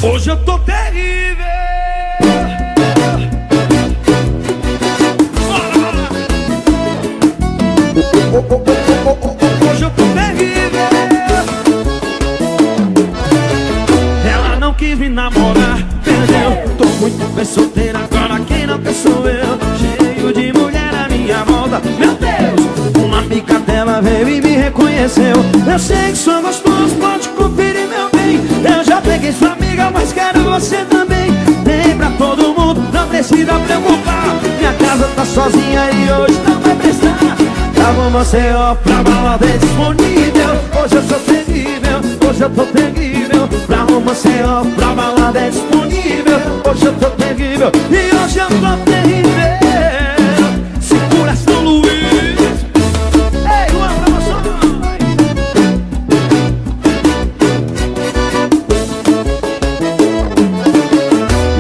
Hoje eu tô terrível. Hoje eu tô terrível. Ela não quis me namorar, perdeu. Tô muito bem solteira, agora quem não quer sou eu. Cheio de mulher à minha volta, meu Deus. Uma amiga dela veio e me reconheceu. Eu sei que sou gostoso, pode conferir meu bem. Eu já peguei sua amiga, mas quero você também. Tem pra todo mundo, não precisa preocupar. Minha casa tá sozinha e hoje não vai prestar. Tava você, ó, pra balada é disponível. Hoje eu sou terrível, hoje eu tô terrível. Pra romance, ó, pra balada é disponível. Hoje eu tô terrível e hoje eu tô terrível. Segura São Luís. Ei, uma promoção.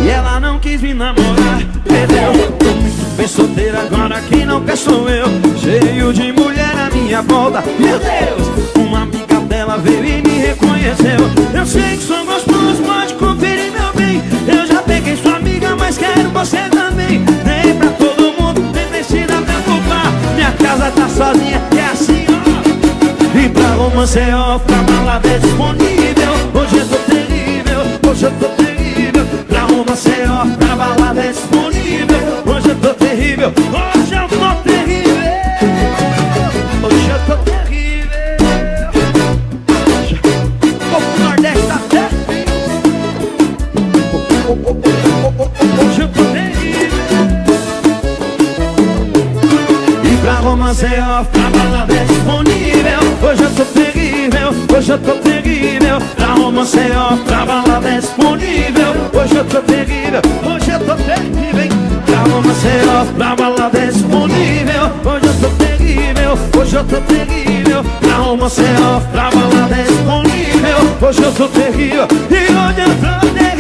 E ela não quis me namorar, perdeu. Tô muito bem solteira, agora quem não quer sou eu. Cheio de mulher à minha volta, meu Deus. Uma amiga dela veio e me reconheceu. Eu sei que sou gostoso, pode conferir meu bem. Eu já peguei sua amiga, mas quero você também. Tem pra todo mundo, nem precisa preocupar. Minha casa tá sozinha, é assim, ó. E pra romance, ó, pra balada é disponível. Hoje eu tô terrível, hoje eu tô terrível. Pra romance, ó, pra balada é disponível. Hoje eu tô terrível, hoje eu tô terrível. Hoje eu tô terrível. O Nordeste tá terrível. Hoje eu tô terrível. E pra romance, ó, pra balada é disponível. Hoje eu tô terrível, hoje eu tô terrível. Pra romance, ó, pra balada é disponível. Hoje eu tô terrível, hoje eu tô terrível, hein? Pra romance, ó, pra balada é disponível. Hoje eu tô terrível, hoje eu tô terrível. Pra romance, ó, pra balada é disponível. Hoje eu tô terrível e hoje eu tô terrível.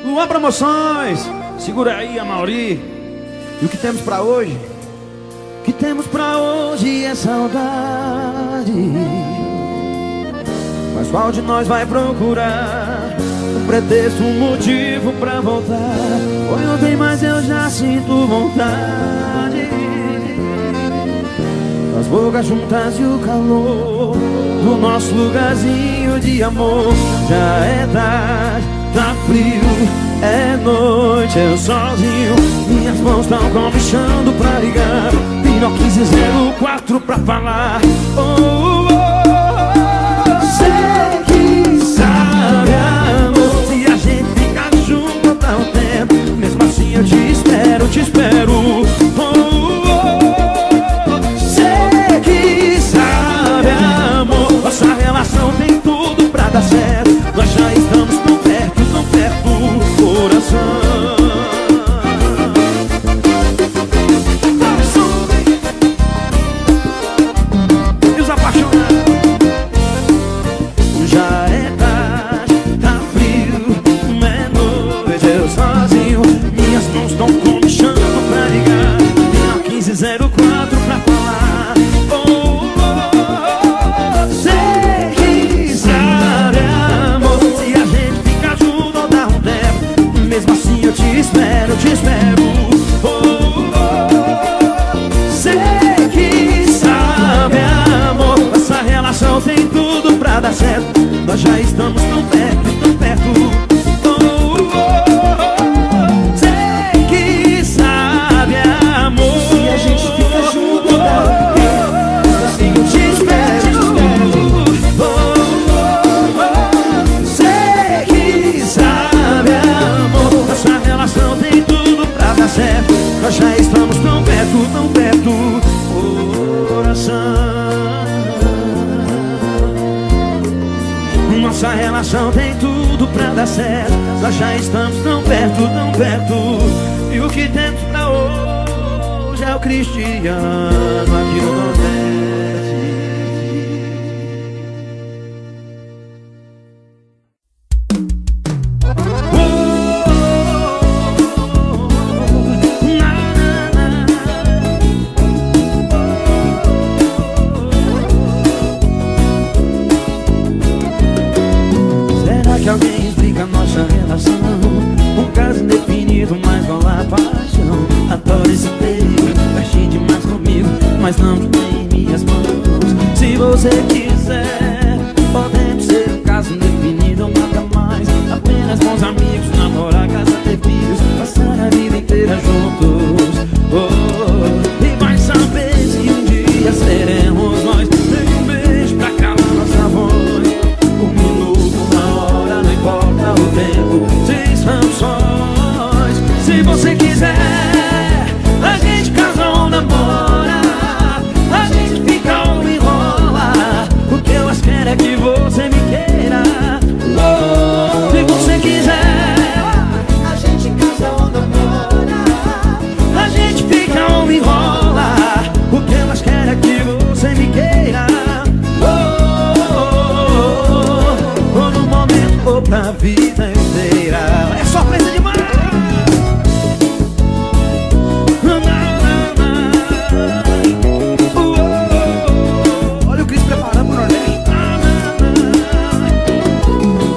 Luan Promoções, segura aí, Amauri. E o que temos pra hoje? O que temos pra hoje é saudade. Mas qual de nós vai procurar um pretexto, um motivo pra voltar? Foi ontem, mas eu já sinto vontade. As bocas juntas e o calor do nosso lugarzinho de amor. Já é tarde, tá frio, é noite, eu sozinho. Minhas mãos tão comichando pra ligar. Pino 1504 pra falar. Oh, oh, oh. Sei que sabe, amor, se a gente ficar junto dá um tempo. Mesmo assim eu te espero, te espero. Oh, oh, oh. Sei que sabe, amor, nossa relação tem tudo pra dar certo. Nós já estamos tão perto, coração. E os apaixonados. Já é tarde, tá frio, é noite, eu sozinho. Minhas mãos tão comichando pra ligar. Minha 1504 pra falar. Oh, oh, oh. Sei que sabe, amor, se a gente ficar junto dá um tempo. Mesmo assim eu te espero, te espero. Oh, oh, oh. Sei que sabe, amor, essa relação tem tudo pra dar certo. Nós já estamos tão perto, tão perto. Oh, oh, oh. Sei que sabe, amor, se a gente fica junto dá um tempo. Assim eu te espero, te espero. Oh, oh, oh. Sei que sabe, amor, essa relação tem tudo pra dar certo. Nós já estamos tão perto, coração. Nossa relação tem tudo pra dar certo. Nós já estamos tão perto, e o que temos pra hoje é o Cristiano aqui no Nordeste. você quiser, podemos ser um caso indefinido ou nada mais. Apenas bons amigos, namorar, casar, ter filhos, passar a vida inteira juntos. E vai saber se um dia seremos nós. Dê um beijo pra calar nossa voz. Um minuto, uma hora, não importa o tempo, se estamos sós. Se você quiser, a gente casa ou namora, a gente fica ou enrola. O que eu acho quero é que você me queira. Se você quiser, A gente casa ou namora, a gente fica ou enrola. O que eu mais quero é que você me queira. Ou no momento ou pra vida inteira. É surpresa demais. olha o Cris preparando pro Nordeste.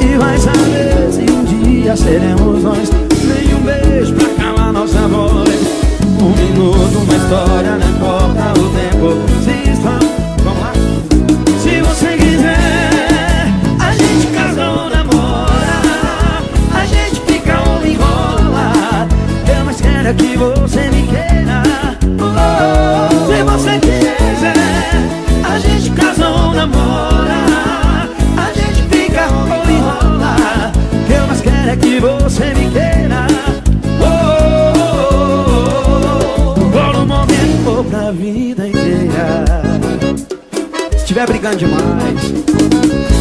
E vai saber se um dia seremos nós. Nem um beijo pra calar nossa voz. Um minuto, uma história, não importa o tempo. Se estamos, vamos lá. Se você quiser, a gente casa ou namora, a gente fica ou enrola. Eu mais quero é que você me queira. Se você quiser, a gente casa ou namora, a gente fica ou enrola. Eu mais quero é que você me queira. Por um momento ou pra vida inteira. Se estiver brigando demais,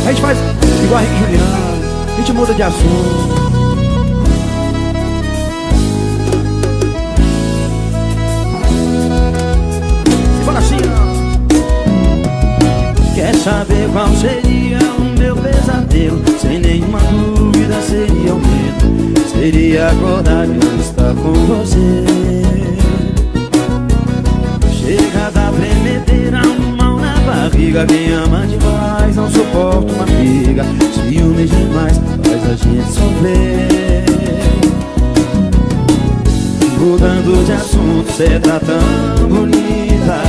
a gente faz igual a Henrique e Juliano, a gente muda de assunto. Simbora assim, ó. Quer saber qual seria o meu pesadelo? Sem nenhuma dúvida seria o medo. Seria acordar e não estar com você. Chega da tremedeira, mal na barriga. Quem ama demais não suporta uma briga. Ciúmes demais faz a gente sofrer. Mudando de assunto, cê tá tão bonita.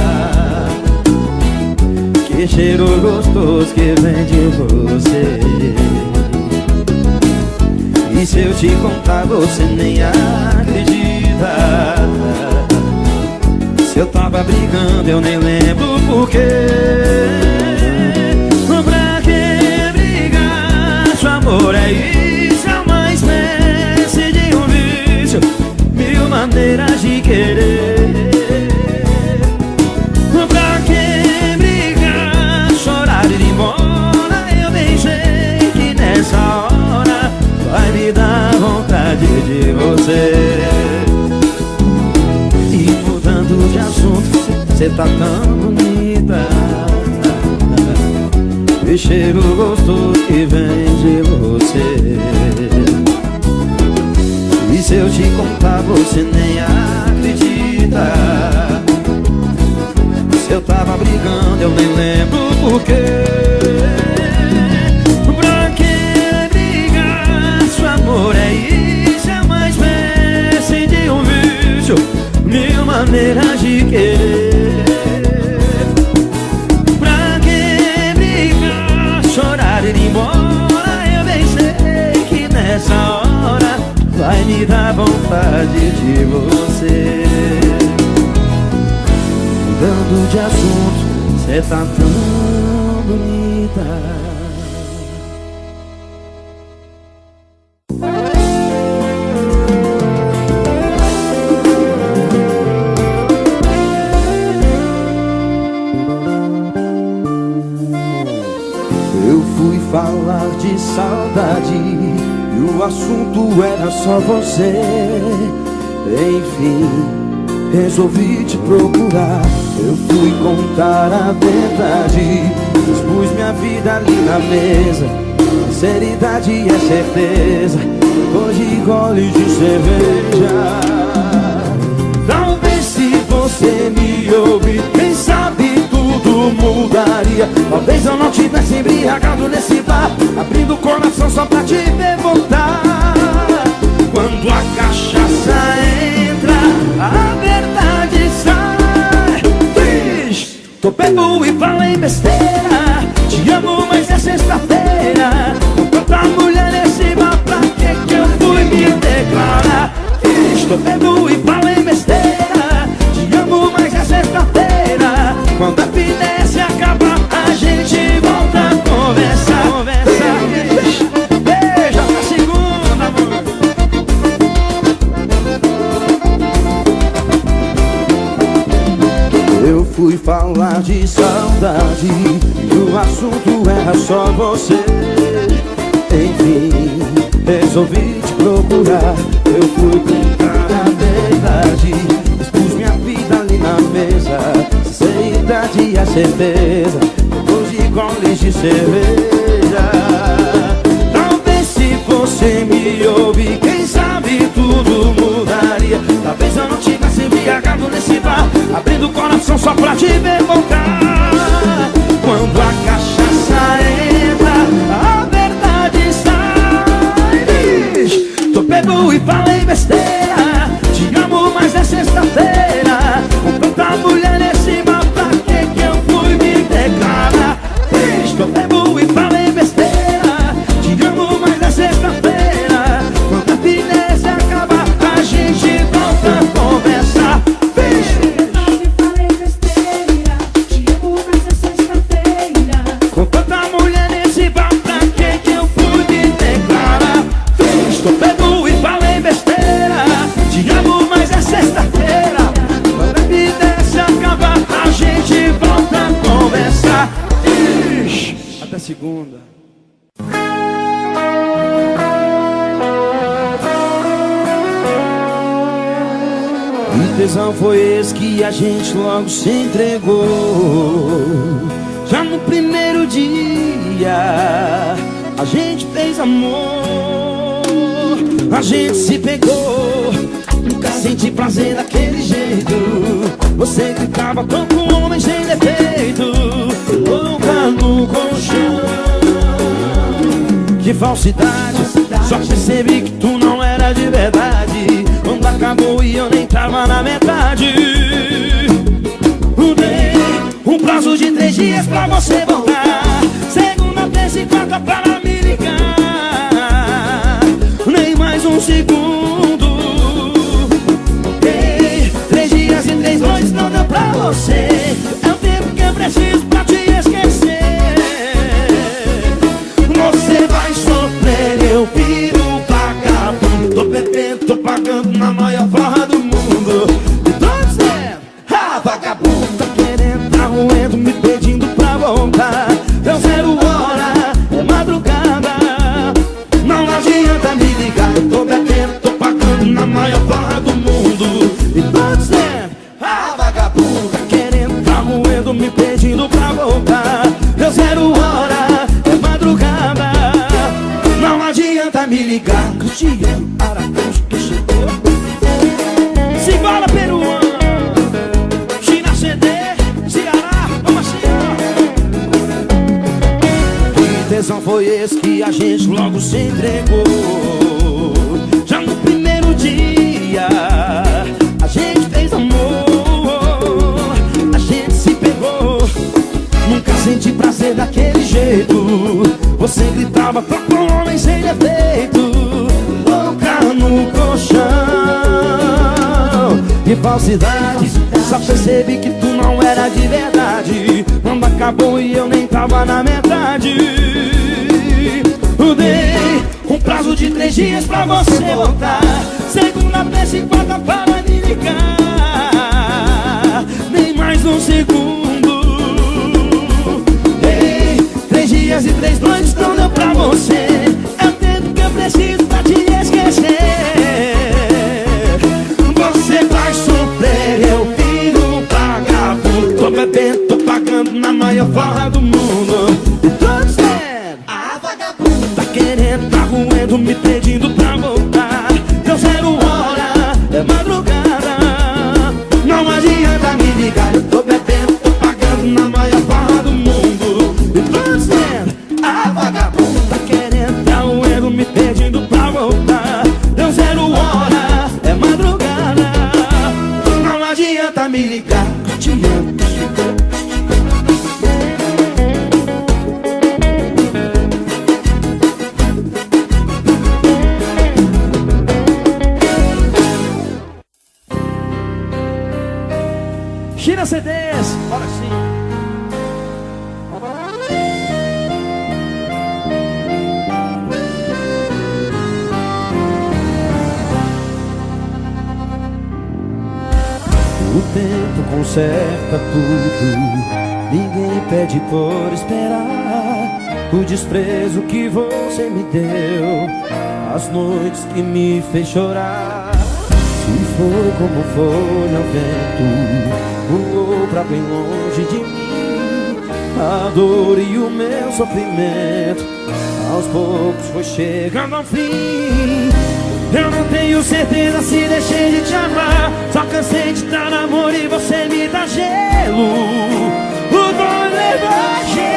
Que cheiro gostoso que vem de você. E se eu te contar você nem acredita. Se eu tava brigando eu nem lembro porquê. Pra que brigar? Se o amor é isso, é uma espécie de um vício, mil maneiras de querer. Pra que brigar? Chorar e ir embora. Eu bem sei que nessa hora vai me dar vontade de você. E mudando de assunto, cê tá tão bonita. Que cheiro gostoso que vem de você. E se eu te contar você nem acredita. Se eu tava brigando eu nem lembro porquê. Pra que brigar? Se o amor é isso, é uma espécie de um vício, mil maneiras de querer. Pra que brigar? Chorar e ir embora. Eu bem sei que nessa hora vai me dar vontade de você. Mudando de assunto, cê tá tão bonita. Eu fui falar de saudade e o assunto era só você. Enfim, resolvi te procurar. Eu fui contar a verdade, expus minha vida ali na mesa. Sinceridade é certeza, hoje goles de cerveja. Talvez se você me ouvir, quem sabe tudo mudaria. Talvez eu não tivesse embriagado nesse bar, abrindo o coração só pra te ver voltar. Quando a cachaça entra, a verdade sai. Diz, tô bebo e falei besteira. Te amo, mas é sexta-feira. Com tanta mulher nesse bar, pra que eu fui me declarar? Estou bebo e falei besteira. Te amo, mas é sexta-feira. Quando a finesse acaba, a gente volta a conversar. Beija pra segunda, amor. Eu fui falar de saudade e o assunto era só você. Enfim, resolvi te procurar. Eu fui contar a verdade, expus minha vida ali na mesa, sinceridade e a certeza, depois de goles de cerveja. Talvez se você me ouvir, quem sabe tudo mudaria. Talvez eu não tivesse embriagado nesse bar, abrindo o coração só pra te ver voltar. Quando a cachaça entra, a verdade sai. Tô bebo e falei besteira. Te amo, mas é sexta-feira. Com tanta mulher nesse bar, pra que eu fui me declarar? Tô bebo e falei besteira. Te amo, mas é sexta-feira. Quando a finesse acaba, a gente volta a conversar. Com tanta mulher nesse bar, pra que eu fui me declarar? Estou bebo e falei besteira. Te amo, mas é sexta-feira. Quando a finesse acaba, a gente volta a conversar. Até segunda. Que tesão foi esse que a gente logo se entregou? Já no primeiro dia a gente fez amor, a gente se pegou. Nunca senti prazer daquele jeito. Você gritava como um homem sem defeito, louca no colchão. Que falsidade, só percebi que tu não era de verdade quando acabou e eu nem tava na metade. Dei um prazo de 3 dias pra você voltar, segunda, terça e quarta para me ligar. Nem mais um segundo. Dei 3 dias e 3 noites, não deu pra você. É o tempo que eu preciso pra te esquecer. Você vai sofrer, eu viro vagabundo. Tô bebendo, tô pagando na maior farra do mundo. E tô dizendo, vagabundo. Tá querendo, tá roendo, me pedindo pra voltar. Deu 0 hora, é madrugada. Não adianta me ligar. Eu tô bebendo, tô pagando na maior farra do mundo. E tô dizendo, vagabundo. Tá querendo, tá roendo, me pedindo pra voltar. Deu 0 hora, é madrugada. Não adianta me ligar. Cristiano Araújo que chegou. Simbora, peruano. China CD, Ceará, vamos assim. Que tesão foi esse que a gente logo se entregou? Já no primeiro dia a gente fez amor, a gente se pegou. Nunca senti prazer daquele jeito. Você gritava como um homem sem defeito, louca no colchão. Que falsidade, só percebi que tu não era de verdade quando acabou e eu nem tava na metade. Dei um prazo de 3 dias pra você voltar, segunda, terça e quarta para me ligar. Nem mais um segundo. Dei 3 dias e 3 noites, não deu pra você. É o tempo que eu preciso pra te esquecer. Você vai sofrer, eu viro vagabundo. Tô bebendo, tô pagando na maior farra do mundo. E tô dizendo, vagabundo. Tá querendo, tá roendo, me pedindo pra voltar. Deu 0 hora, é madrugada. Não adianta me ligar. Eu tô bebendo, tô pagando na maior farra do mundo. E tô dizendo, vagabundo. Tá querendo, tá roendo, me pedindo pra voltar. Deu 0 hora, é madrugada. Não adianta me ligar. Te amo. tempo conserta tudo. Ninguém pede por esperar o desprezo que você me deu, as noites que me fez chorar. Se foi como foi ao vento, voou pra bem longe de mim. A dor e o meu sofrimento aos poucos foi chegando ao fim. Eu não tenho certeza se deixei de te amar, só cansei de dar amor e você me dá gelo. O dor leva gelo.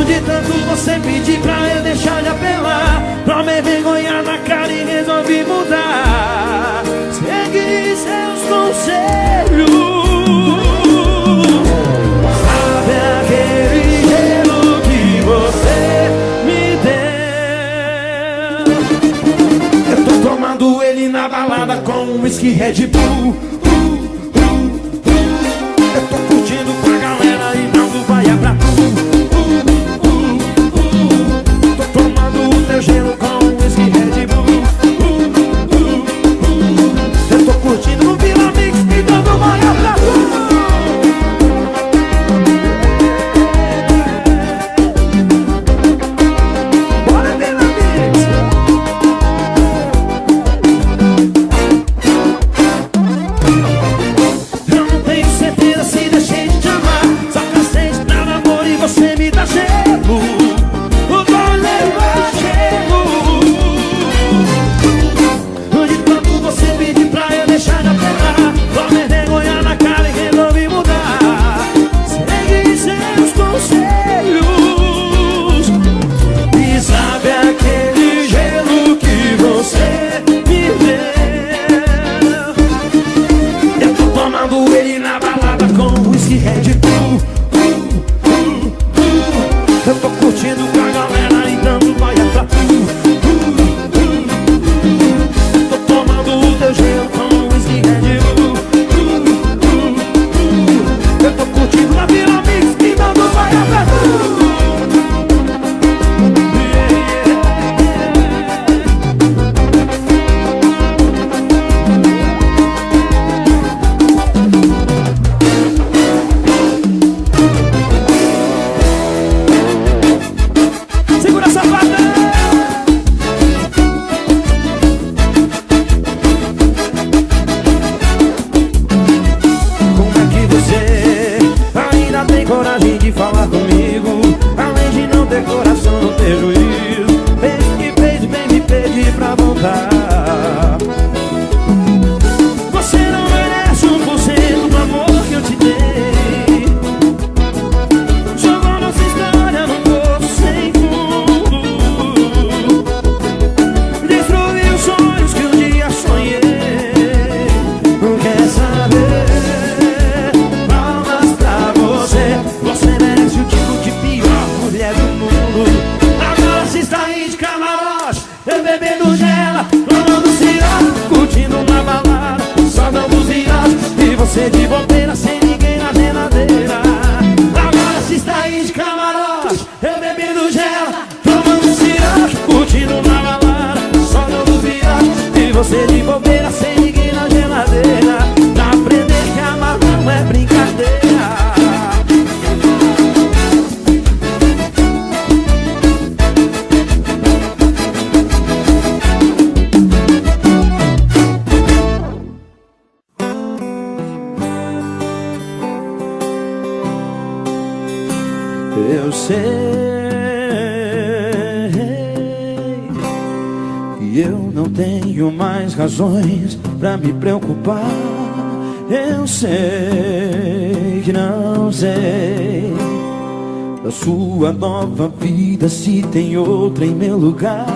De tanto você pedir pra eu deixar de apelar, pra me envergonhar na cara e resolvi mudar. Segui seus conselhos. Sabe aquele gelo que você me deu? Eu tô tomando ele na balada com um whisky Red Bull. Eu tô curtindo com a galera e dando baia pra tu. Tô tomando o teu gelo com um whisky Red Bull. Eu tô curtindo no Vila Mix e dando baia pra tu. De bobeira, sem ninguém na geladeira. Agora se está aí de camarote, eu bebendo gelo, tomando cirote, curtindo na balada, só dando viagem. E você de bobeira, sem ninguém na geladeira. Pra aprender que amar não é brincadeira. Eu sei que eu não tenho mais razões pra me preocupar. Eu sei que não sei da sua nova vida, se tem outra em meu lugar.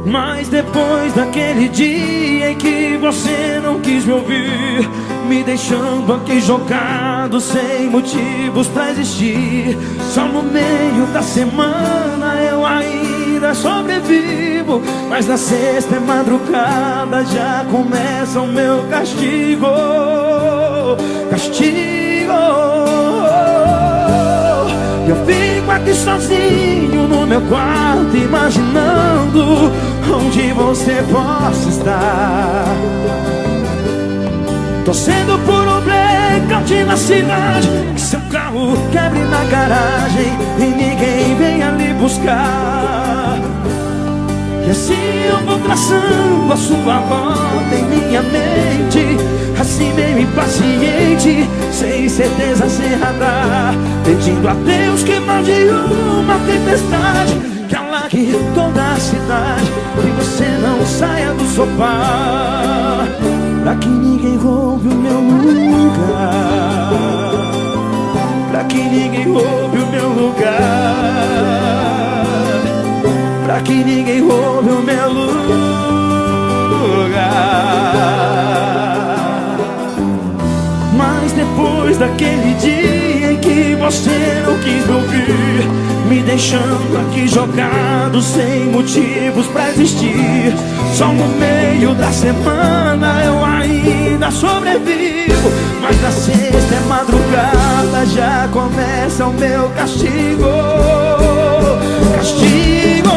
Mas depois daquele dia em que você não quis me ouvir, me deixando aqui jogado sem motivos pra existir, só no meio da semana eu ainda sobrevivo, mas na sexta é madrugada, já começa o meu castigo. Castigo. Eu fico aqui sozinho no meu quarto, imaginando onde você possa estar. Torcendo por um blackout na cidade, que seu carro quebre na garagem e ninguém venha lhe buscar. E assim eu vou traçando a sua rota em minha mente, assim meio impaciente, sem certeza, sem radar, pedindo a Deus que mande uma tempestade que alague toda a cidade, que você não saia do sofá, pra que ninguém roube o meu lugar, pra que ninguém roube o meu lugar, pra que ninguém roube o meu lugar. Mas depois daquele dia em que você não quis me ouvir, me deixando aqui jogado sem motivos pra existir, só no meio da semana eu ainda sobrevivo, mas na sexta é madrugada, já começa o meu castigo. Castigo.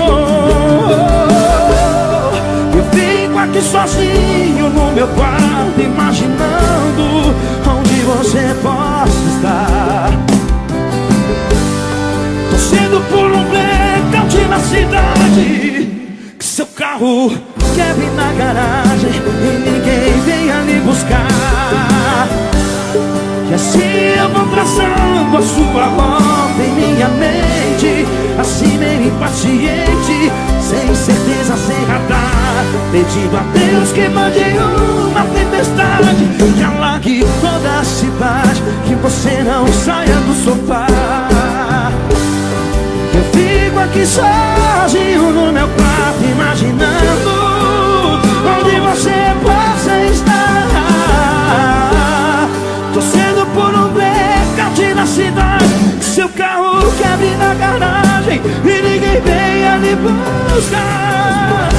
Eu fico aqui sozinho no meu quarto, imaginando onde você possa estar. Torcendo por um blackout na cidade, que seu carro quebre na garagem e ninguém venha lhe buscar. E assim eu vou traçando a sua rota em minha mente, assim meio impaciente, sem certeza, sem radar, pedindo a Deus que mande uma tempestade que alague toda a cidade, que você não saia do sofá. Eu fico aqui sozinho no meu quarto, imaginando onde você possa estar. Torcendo por um blackout na cidade, que seu carro quebre na garagem e ninguém venha lhe buscar.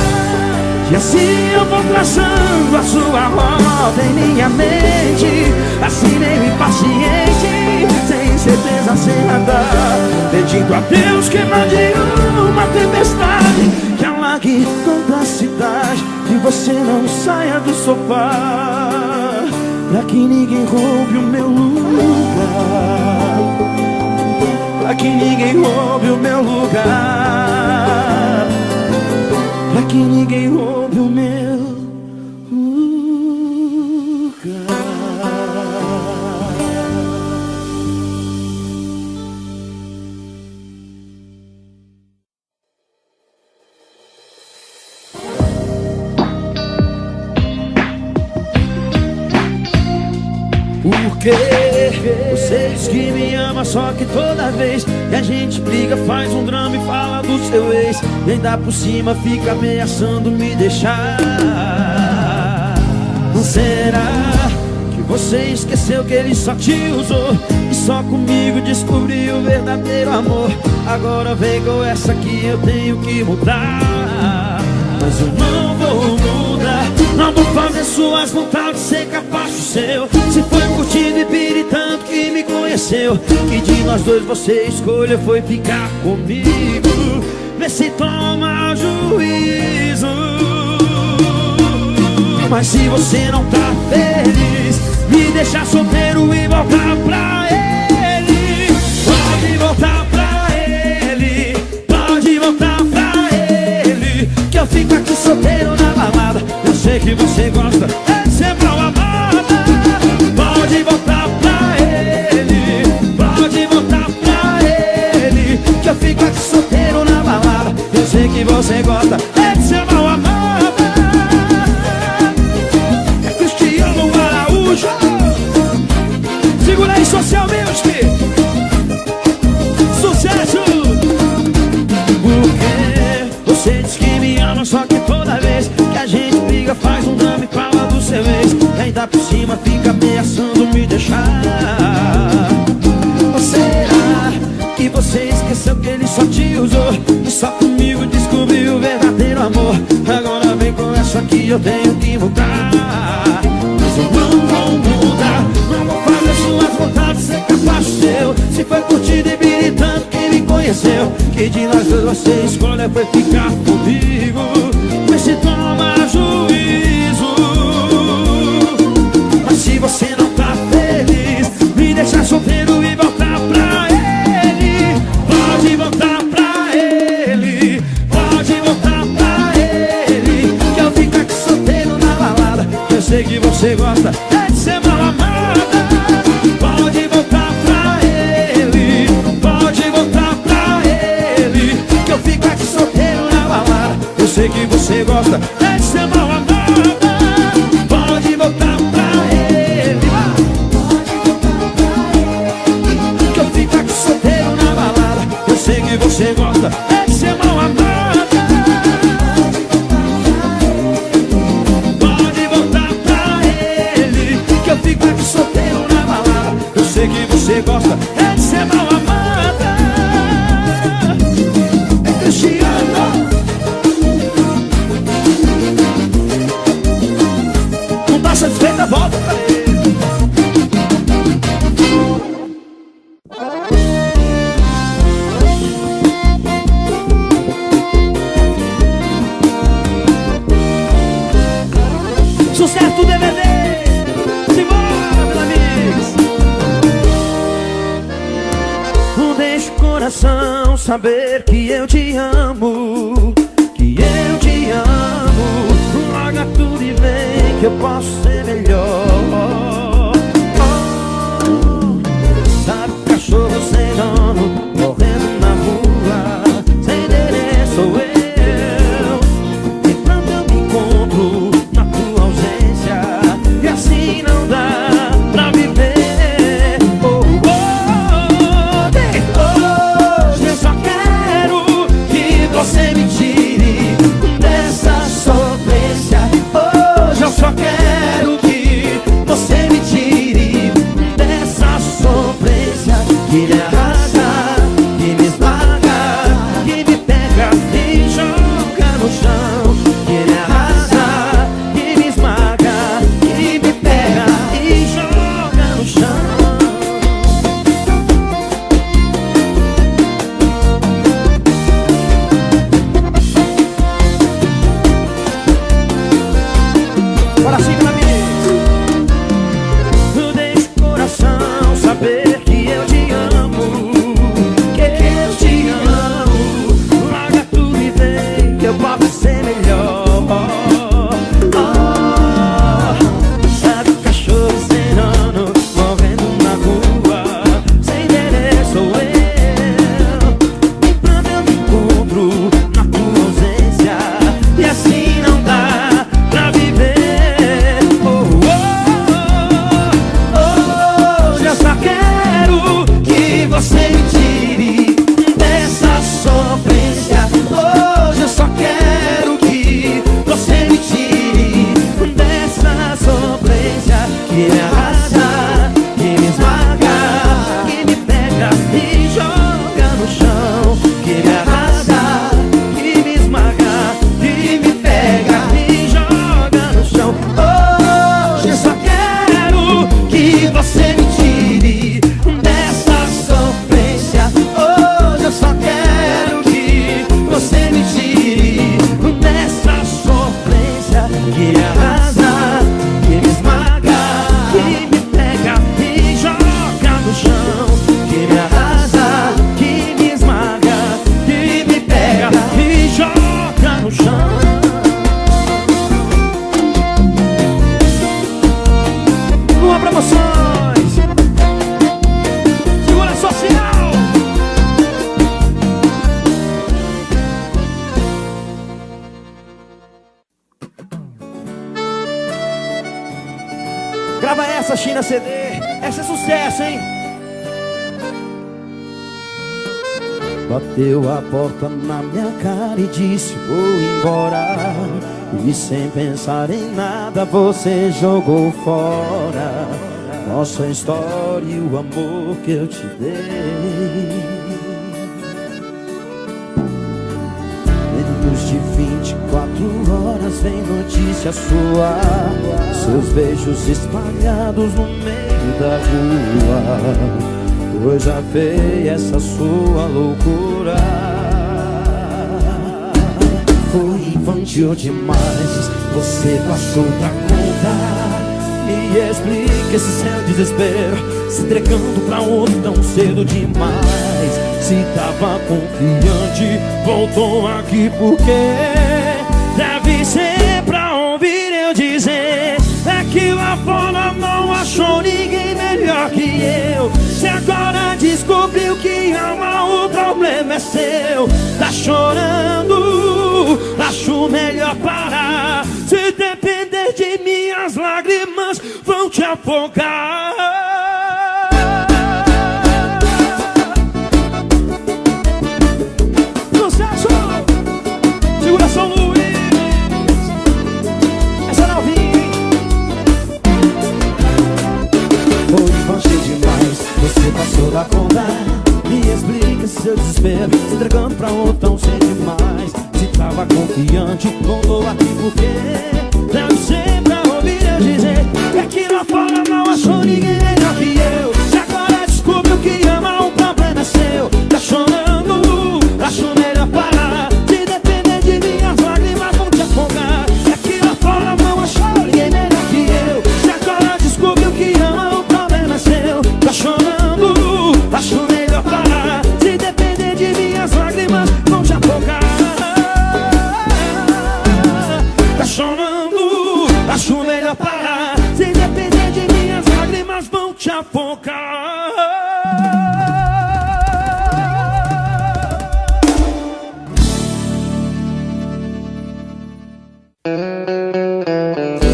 E assim eu vou traçando a sua rota em minha mente, assim meio impaciente, sem certeza, sem radar, pedindo a Deus que mande uma tempestade que alague toda a cidade, que você não saia do sofá, pra que ninguém roube o meu lugar, pra que ninguém roube o meu lugar, pra que ninguém roube o meu lugar. Porque você diz que me ama, só que toda vez que a gente briga faz um drama e fala do seu ex, e ainda por cima fica ameaçando me deixar. Não será que você esqueceu que ele só te usou e só comigo descobriu o verdadeiro amor? Agora vem com essa que eu tenho que mudar, mas eu não vou mudar, não vou fazer suas vontades ser capaz do seu. Se foi curtindo e piritando que me conheceu, que de nós dois você escolha foi ficar comigo. Vê se toma juízo. Mas se você não tá feliz, me deixa solteiro e voltar pra ele. Pode voltar pra ele, pode voltar pra ele, que eu fico aqui solteiro na balada. Eu sei que você gosta de ser mal amada. Pode voltar pra ele, pode voltar pra ele, que eu fico aqui solteiro na balada. Eu sei que você gosta de ser mal amada. É Cristiano Araújo. Segura aí, Social Music. Sucesso. Porque você diz que me ama, só que toda vez que a gente briga faz um drama e fala do seu ex, e ainda por cima fica ameaçando me deixar. Ou será que você esqueceu que ele só te usou e só comigo descobriu o verdadeiro amor? Agora vem com essa que eu tenho que mudar, mas eu não vou mudar, não vou fazer suas vontades ser capaz do seu. Se foi curtido e militando que me conheceu, que de nós dois você escolha foi ficar comigo. deixar solteiro e voltar pra ele. Pode voltar pra ele, pode voltar pra ele, que eu fico aqui solteiro na balada. Eu sei que você gosta é de ser mal amada. Pode voltar pra ele, pode voltar pra ele, que eu fico aqui solteiro na balada. Eu sei que você gosta é de ser mal amada. Pode voltar pra ele, que eu fico aqui solteiro na balada. Eu sei que você gosta é de ser mal amada. Pode voltar pra ele, que eu fico aqui solteiro na balada. Eu sei que você gosta é de ser mal amada. É Cristiano. Não tá satisfeita, volta pra ele. Sucesso do DVD. Simbora, meus amigos. Não deixe o coração saber que eu te amo, que eu te amo. Larga tudo e vem que eu posso ser melhor. Sabe o cachorro sem dono, morrendo na rua, sem endereço sou eu. Enquanto eu me encontro na tua ausência, e assim não dá pra viver. Hoje eu só quero que você me tire dessa sofrência. Hoje eu só quero que você me tire dessa sofrência, que me arrasa, que me esmaga, que me pega e joga no chão. Que me arrasa, que me esmaga, que me pega e joga no chão. Bora sim, meu amigo. Não deixe o coração saber que eu te amo, que eu te amo. Larga tudo e vem que eu posso ser melhor. Sabe o cachorro sem dono, morrendo na rua, sem endereço sou eu. Enquanto eu me encontro na tua ausência, e assim não dá pra viver. Hoje eu só quero que você me tire dessa sofrência. Hoje eu só quero que você me tire dessa sofrência, que me arrasa, que me esmaga, que me pega e joga no chão. Que me arrasa, que me esmaga, que me pega e joga no chão. Hoje eu só quero que você me tire dessa sofrência. Hoje eu só quero que você me tire dessa sofrência, que me arrasa, que me esmaga, que me pega e joga no chão. Que me arrasa, que me esmaga, que me pega e joga no chão. Lua Promoções, Segura Social. Grava essa, China CD. Essa é sucesso, hein? Bateu a porta na minha cara e disse vou embora. E sem pensar em nada você jogou fora nossa história e o amor que eu te dei. Menos de 24 horas vem notícia sua, seus beijos espalhados no meio da rua. Coisa feia essa sua loucura. Foi infantil demais, você passou da conta. Me explica esse seu desespero, se entregando pra outro tão cedo demais. Se tava confiante, voltou aqui porque deve ser pra ouvir eu dizer: é que lá fora não achou ninguém melhor que eu. Se agora descobriu que ama, o problema é seu. Tá chorando, acho melhor parar. Se depender de mim, as lágrimas vão te afogar. Sucesso! Segura São Luís. Essa é novinha. Hoje fachei demais, você passou da conta. Me explica seu desespero, se entregando pra outro tão cedo demais. Se tava confiante, voltou aqui porque deve ser pra ouvir eu dizer: é que lá fora não achou ninguém melhor que eu. Se agora descobriu que ama, o problema é seu. Tá chorando, acho melhor parar. Se depender de mim, as lágrimas vão te afogar. É que lá fora não achou ninguém melhor que eu. Se agora descobriu que ama, o problema é seu. Tá chorando, acho melhor parar. Se depender de mim, as lágrimas vão te afogar. Tá chorando, acho melhor parar. Se depender de mim, as lágrimas vão te afogar.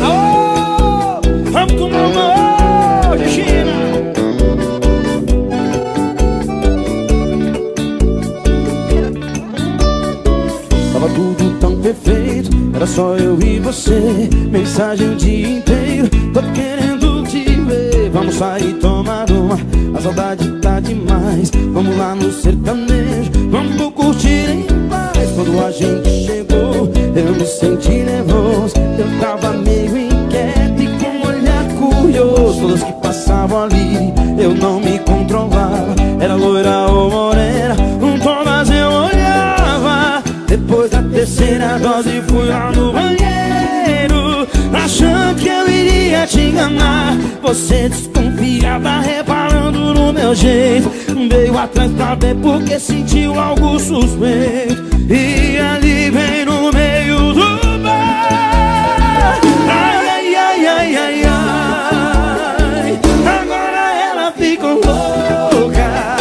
Aô, vamos tomar uma hoje, China. Tava tudo tão perfeito, era só eu e você. Mensagem o dia inteiro, tô querendo te ver. Vamos sair tomar uma, a saudade tá demais. Vamos lá no sertanejo, vamos curtir em paz. Quando a gente chegou, eu me senti nervoso. Eu tava meio inquieto e com um olhar curioso. Todas que passavam ali, eu não me controlava. Era loira ou morena, todas eu olhava. Depois da terceira dose fui lá no banheiro, achando que eu iria te enganar. Você desconfiada, reparando no meu jeito. Veio atrás pra ver porque sentiu algo suspeito. E ali bem no meio do bar, ai, ai, ai, ai, ai, ai. Agora ela ficou louca.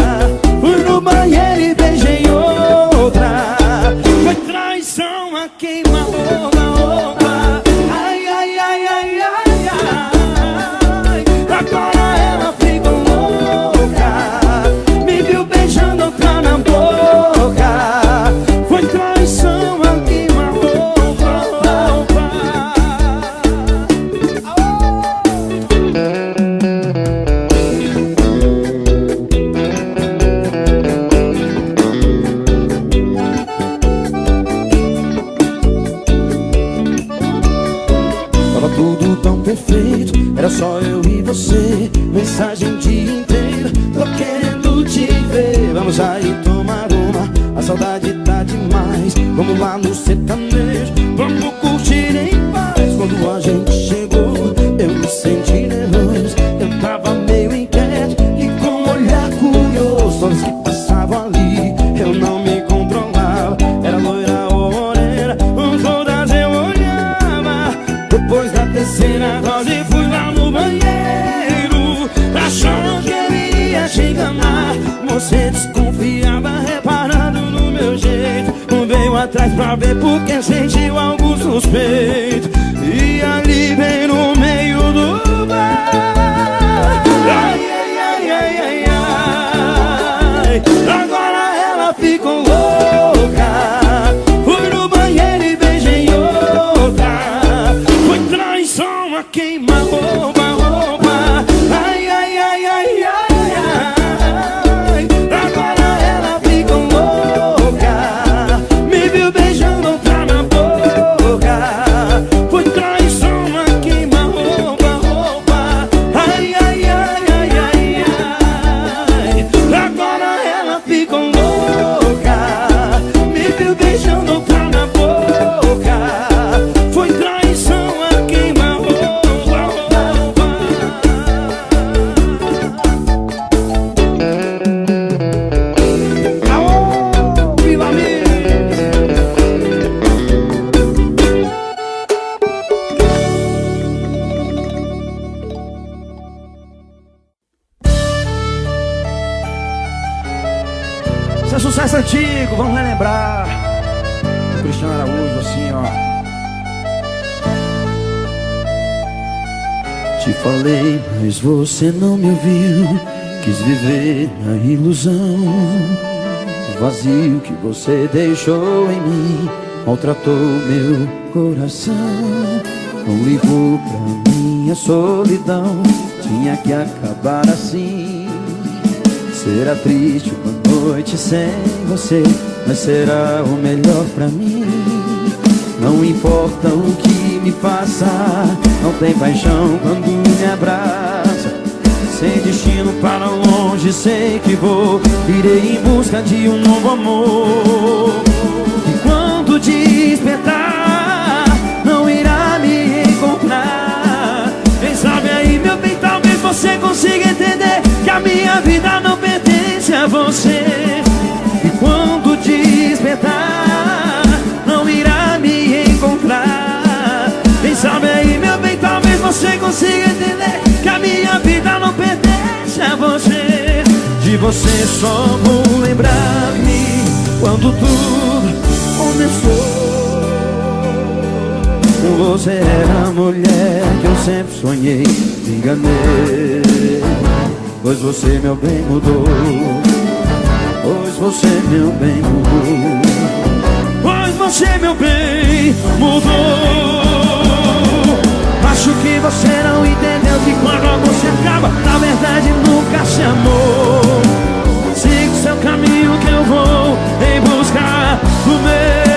Fui no banheiro e beijei outra. Foi traição a queima-roupa. Ai, ai, ai, ai, ai, ai. Agora ela ficou louca. Me viu beijando outra na boca. Foi traição a queima-roupa. Tava tudo tão perfeito, era só eu e você. Mensagem o dia inteiro, tô querendo te ver. Vamos sair tomar uma, a saudade tá demais. Vamos lá no sertanejo, vamos curtir em paz. Quando a gente chegou, eu me senti nervoso. Eu tava meio inquieto e com um olhar curioso. Todas que passavam ali, eu não me controlava. Era loira ou morena, todas eu olhava. Depois da terceira dose fui lá no banheiro, achando que eu iria te enganar. Você desconfiava, reparando no meu jeito. Veio atrás pra ver porque sentiu algo suspeito. E ali bem no meio do bar, ai, ai, ai, ai, ai, ai. Agora ela ficou louca. Fui no banheiro e beijei outra. Foi traição a queima-roupa. Ai, ai, ai, ai, ai, ai. Agora ela ficou louca. Me viu beijando Isso é sucesso antigo, vamos relembrar. O Cristiano Araújo, assim, ó. Te falei, mas você não me ouviu. Quis viver a ilusão. O vazio que você deixou em mim maltratou meu coração. Não ligou pra minha solidão. Tinha que acabar assim. Será triste uma noite sem você, mas será o melhor pra mim. Não importa o que me passa, não tem paixão quando me abraça. Sem destino para longe, sei que vou. Irei em busca de um novo amor. E quando despertar, não irá me encontrar. Quem sabe aí, meu bem, talvez você consiga entender que a minha vida não pertence a você. E quando despertar, não irá me encontrar. Quem sabe aí, meu bem, talvez você consiga entender que a minha vida não pertence a você. De você só vou lembrar-me quando tudo começou. Você era a mulher que eu sempre sonhei, me enganei. Pois você, meu bem, mudou. Pois você, meu bem, mudou. Pois você, meu bem, mudou. Acho que você não entendeu que quando o amor se acaba, na verdade nunca se amou. Siga o seu caminho que eu vou em busca do meu.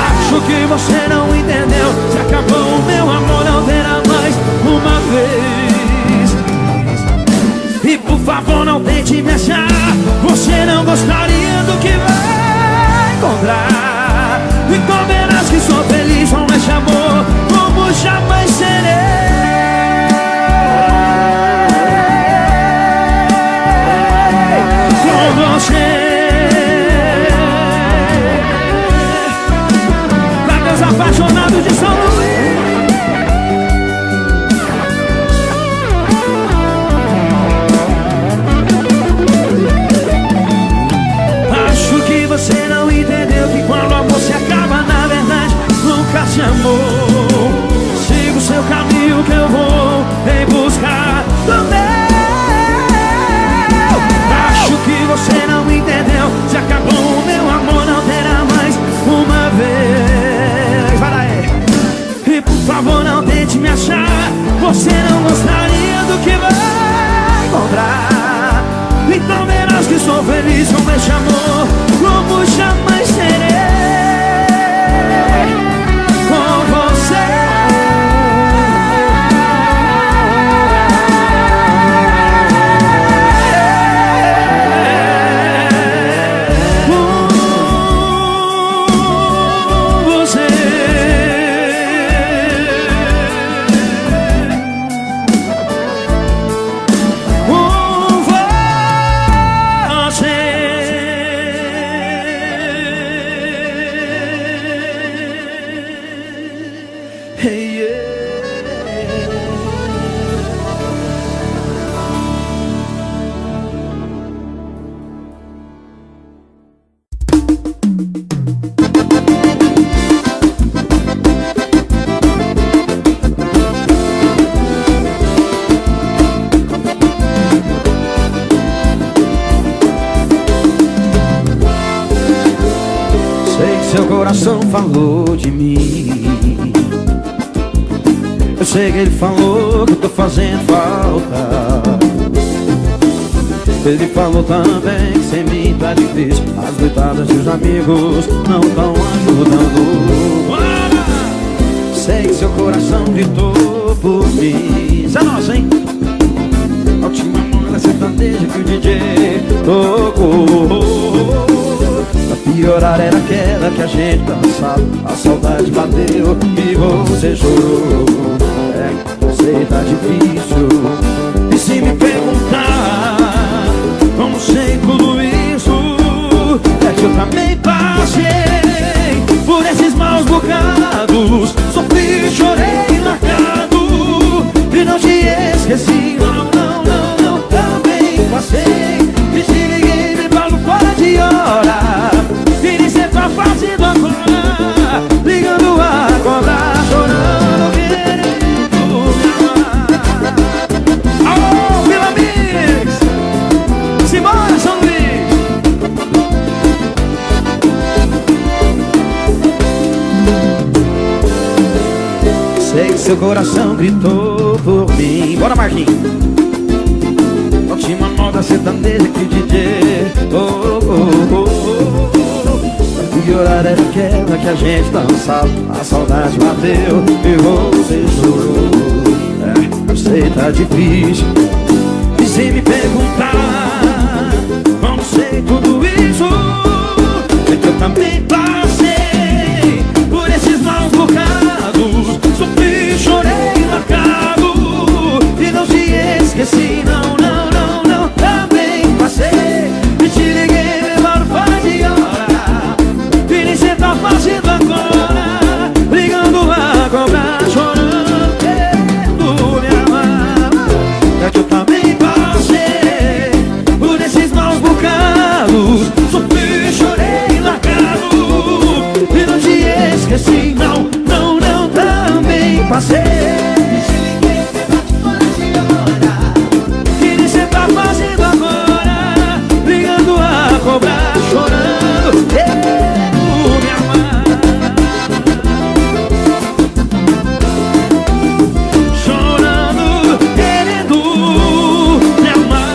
Acho que você não entendeu. Se acabou o meu amor, não terá mais uma vez. E por favor não tente me achar. Você não gostaria do que vai encontrar. Então verás que sou feliz com esse amor, como jamais serei. Com você. Pra meus apaixonados de São Luís. Acho que você não entendeu que quando o amor se acaba, na verdade nunca se amou. Siga o seu caminho que eu vou em busca do meu. Acho que você não entendeu. Se acabou o meu amor, não terá mais uma vez. Vai lá, e por favor não tente me achar. Você não gostaria do que vai encontrar. Então verás que sou feliz com esse amor, como jamais serei com você. Seu coração falou de mim. Eu sei que ele falou que eu tô fazendo falta. Ele falou também que sem mim tá difícil. As noitadas dos amigos não tão ajudando. Sei que seu coração gritou por mim. Isso é nosso, hein? A última moda sertaneja que o DJ tocou. A piorar era aquela que a gente dançava. A saudade bateu e você chorou. É, sei, tá difícil. E se me perguntar como sei tudo isso, é que eu também passei por esses maus bocados. Sofri, chorei, largado e não te esqueci. Não, não, não, não, também passei e te liguei. seu coração gritou por mim. Bora, Marquinhos. Última moda sertaneja que DJ. Oh, oh, oh, oh. E horário era aquela que a gente dançava. A saudade bateu e você chorou. Eu sei, tá difícil. E se me perguntar como sei tudo isso, é que eu também passei por esses maus bocados. Sofri, chorei, marcado e não te esqueci, não, não, não, não. Também passei e te liguei, levaram fora de hora. E nem cê tá fazendo agora, ligando a cobrar, chorando, querendo me amar. É que eu também passei por esses maus bocados. Sofri, chorei, largado e não te esqueci, não, não, não. Também passei e te liguei, levaram fora de hora. E nem cê tá fazendo agora, ligando a cobrar, chorando, querendo me amar. Chorando, querendo me amar.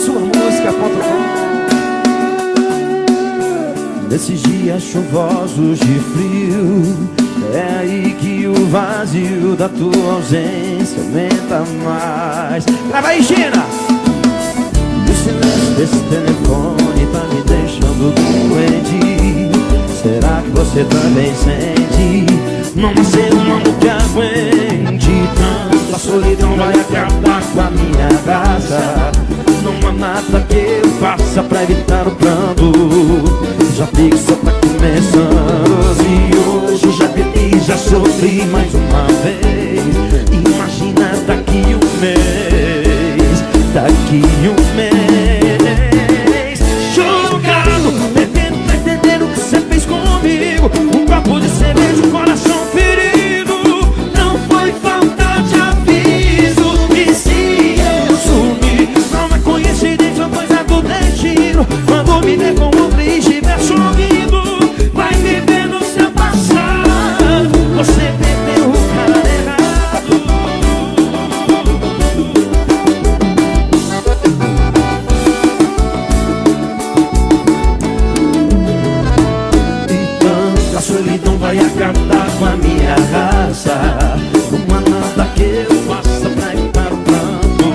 Sua música.com. Nesses dias chuvosos de frio, é aí que o vazio da tua ausência aumenta mais. Grava aí, China! O silêncio desse telefone tá me deixando doente. Será que você também sente? Não vai ser um amor que aguente tanto. A solidão vai acabar com a minha graça. Não há nada que eu faça pra evitar o pranto. Já vi que só tá começando. E hoje já bebi, já sofri mais uma vez. Imagina daqui um mês, daqui um mês. Chocado, bebendo pra entender o que você fez comigo. Um copo de cerveja, um coração ferido. Não foi falta de aviso. E se eu sumir, não é coincidência, coisa do destino. Quando me ver com outro e estiver sorrindo, vai viver no seu passado. Você bebeu o cara errado. Então a solidão vai acabar com a minha raça. Não há nada que eu faça pra evitar o pranto.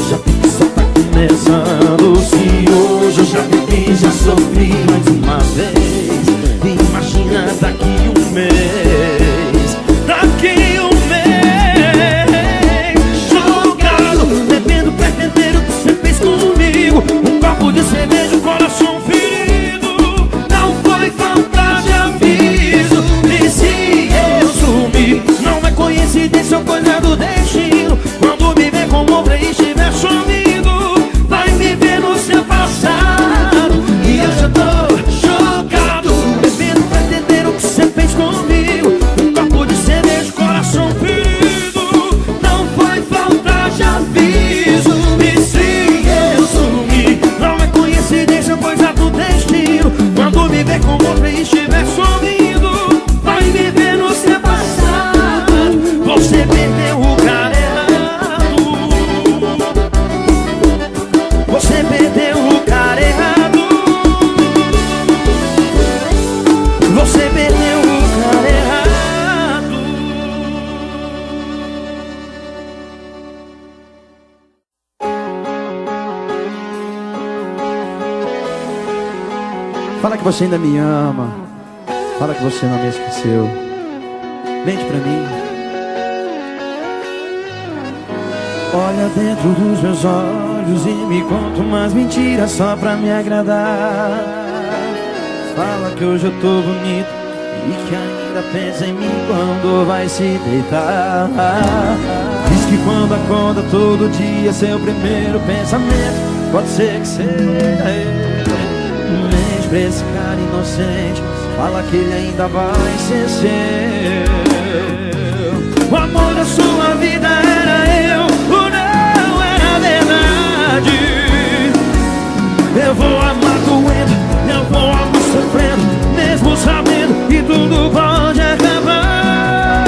Já vi que só tá começando. Se hoje eu já bebi, já sofri mais uma vez. Imagina daqui um mês, daqui um mês. Chocado, bebendo pra entender o que você fez comigo. Um copo de cerveja, um coração ferido. Não foi falta de aviso. E se eu sumir, não é coincidência ou coisa do destino. Quando me ver com outra e estiver sumindo, vai me ver no seu passado. E eu já tô chocado, bebendo pra entender o que você fez comigo. Um copo de cerveja, coração ferido. Não foi falta de aviso. E se eu sumir, não é coincidência, coisa do destino. Quando me ver com outra e estiver sumindo, vai me ver no seu passado. Você perdeu o cara errado. Você perdeu o cara errado. Você perdeu o cara errado. Fala que você ainda me ama. Fala que você não me esqueceu. Mente pra mim. Olha dentro dos meus olhos e me conta umas mentiras só pra me agradar. Fala que hoje eu tô bonito e que ainda pensa em mim quando vai se deitar. Diz que quando acorda todo dia seu primeiro pensamento pode ser que seja ele. Mente pra esse cara inocente, fala que ele ainda vai ser seu. O amor da sua vida era eu, ou não era verdade. Eu vou amar doendo, eu vou amar sofrendo, mesmo sabendo que tudo pode acabar.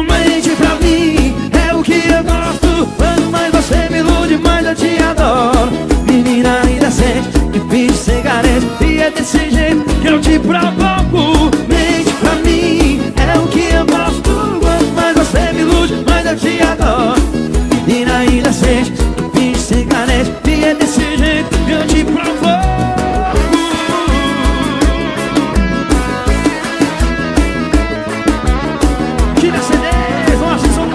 Mente pra mim, é o que eu gosto. Quanto mais você me ilude, mais eu te adoro. Menina indecente, que finge ser carente, e é desse jeito que eu te provoco. Mente pra mim, é o que eu gosto. Quanto mais você me ilude, mais eu te adoro. Menina indecente, que finge ser carente, e é desse jeito que eu te provoco. Tira a CD, nossa, som.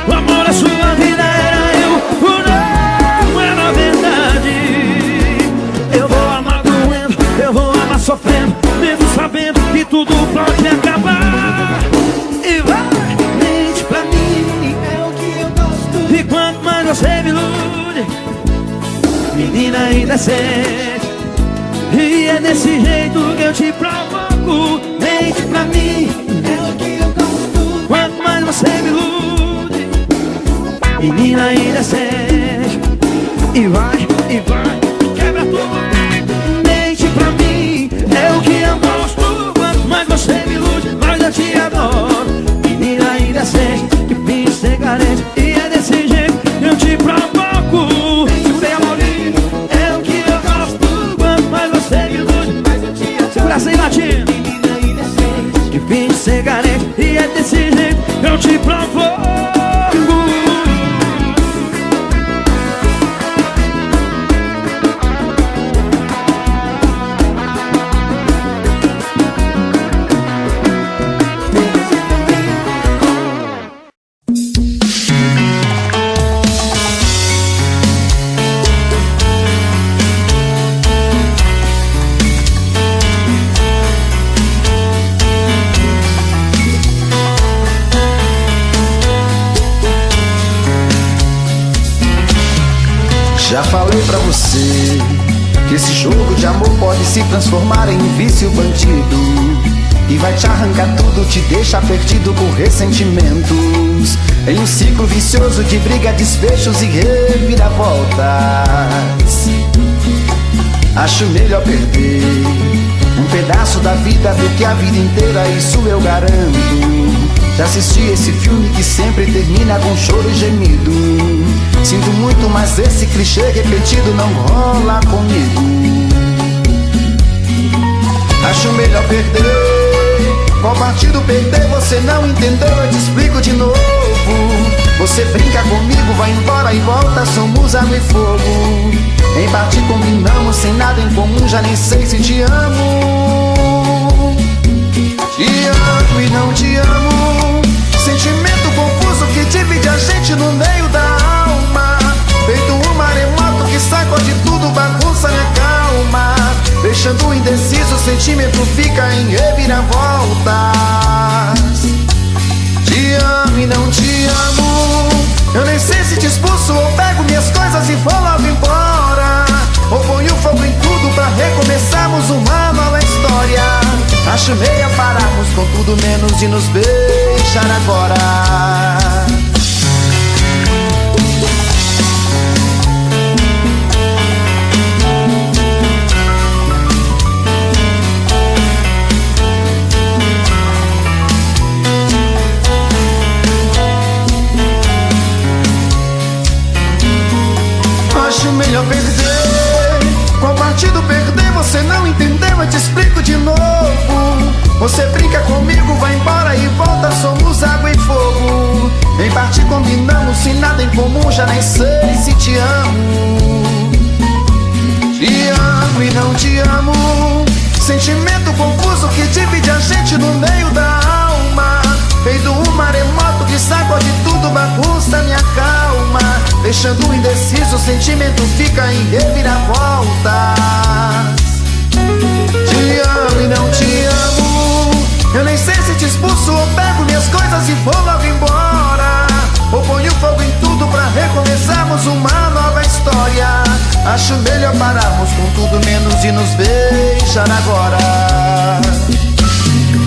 O amor da sua vida era eu, ou não era verdade. Eu vou amar doendo, eu vou amar sofrendo, mesmo sabendo que tudo pode acabar. E vai, mente pra mim, é o que eu gosto. E quanto mais você me ilude, menina indecente, e é desse jeito que eu te provoco. Mente pra mim, é o que eu gosto. Quanto mais você me ilude, menina indecente, e vai, quebra tudo. Mente pra mim, é o que eu gosto. Quanto mais você me ilude, mais eu te adoro. Menina indecente, que finge ser carente, e é desse jeito que eu te provoco. Segura a Maurinho, é o que eu gosto. Quanto mais você me ilude, mais eu te adoro. Segura sem latinha. Menina indecente, que finge ser carente, e é desse jeito que eu te provoco. Já falei pra você que esse jogo de amor pode se transformar em um vício bandido, e vai te arrancar tudo, te deixar perdido com ressentimentos, em um ciclo vicioso de briga, desfechos e reviravoltas. Acho melhor perder um pedaço da vida do que a vida inteira, isso eu garanto. Já assisti esse filme que sempre termina com choro e gemido. Sinto muito, mas esse clichê repetido não rola comigo. Acho melhor perder. Qual partido perder? Você não entendeu, eu te explico de novo. Você brinca comigo, vai embora e volta, somos água e fogo. Em parte combinamos, sem nada em comum, já nem sei se te amo. Te amo e não te amo, sentimento confuso que divide a gente no meio da alma. Feito um maremoto que sacode tudo, bagunça minha calma. Deixando indeciso, o sentimento fica em reviravoltas. Te amo e não te amo, eu nem sei se te expulso ou pego minhas coisas e vou logo embora, ou ponho fogo em tudo pra recomeçarmos uma nova história. Acho meio pararmos com tudo menos de nos beijar agora. Acho melhor perder. Qual partido perder? Você não entendeu, eu te explico de novo. Você brinca comigo, vai embora e volta, somos água e fogo. Em parte combinamos, sem nada em comum, já nem sei se te amo. Te amo e não te amo, sentimento confuso que divide a gente no meio da alma. Feito um maremoto que sacode tudo, bagunça minha calma. Deixando indeciso, o sentimento fica em reviravoltas. Te amo e não te amo, eu nem sei se te expulso ou pego minhas coisas e vou logo embora, ou ponho fogo em tudo pra recomeçarmos uma nova história. Acho melhor pararmos com tudo menos e nos beijar agora.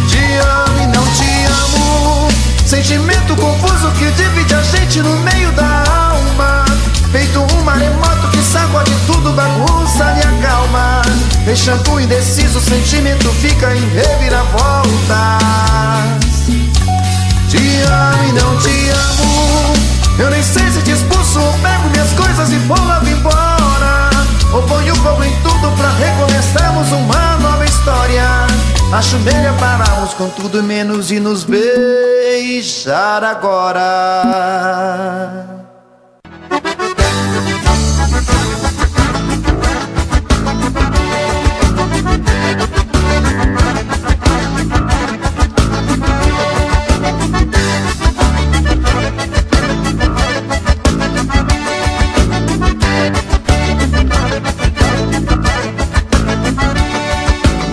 Te amo e não te amo, sentimento confuso que divide a gente no meio da alma. Feito um maremoto que sacode tudo, bagunça e acalma. Deixando indeciso, o sentimento fica em reviravoltas. Te amo e não te amo, eu nem sei se te expulso ou pego minhas coisas e vou lá embora. Ou ponho fogo em tudo pra recomeçarmos uma nova história. Acho melhor pararmos com tudo menos e nos beijar agora.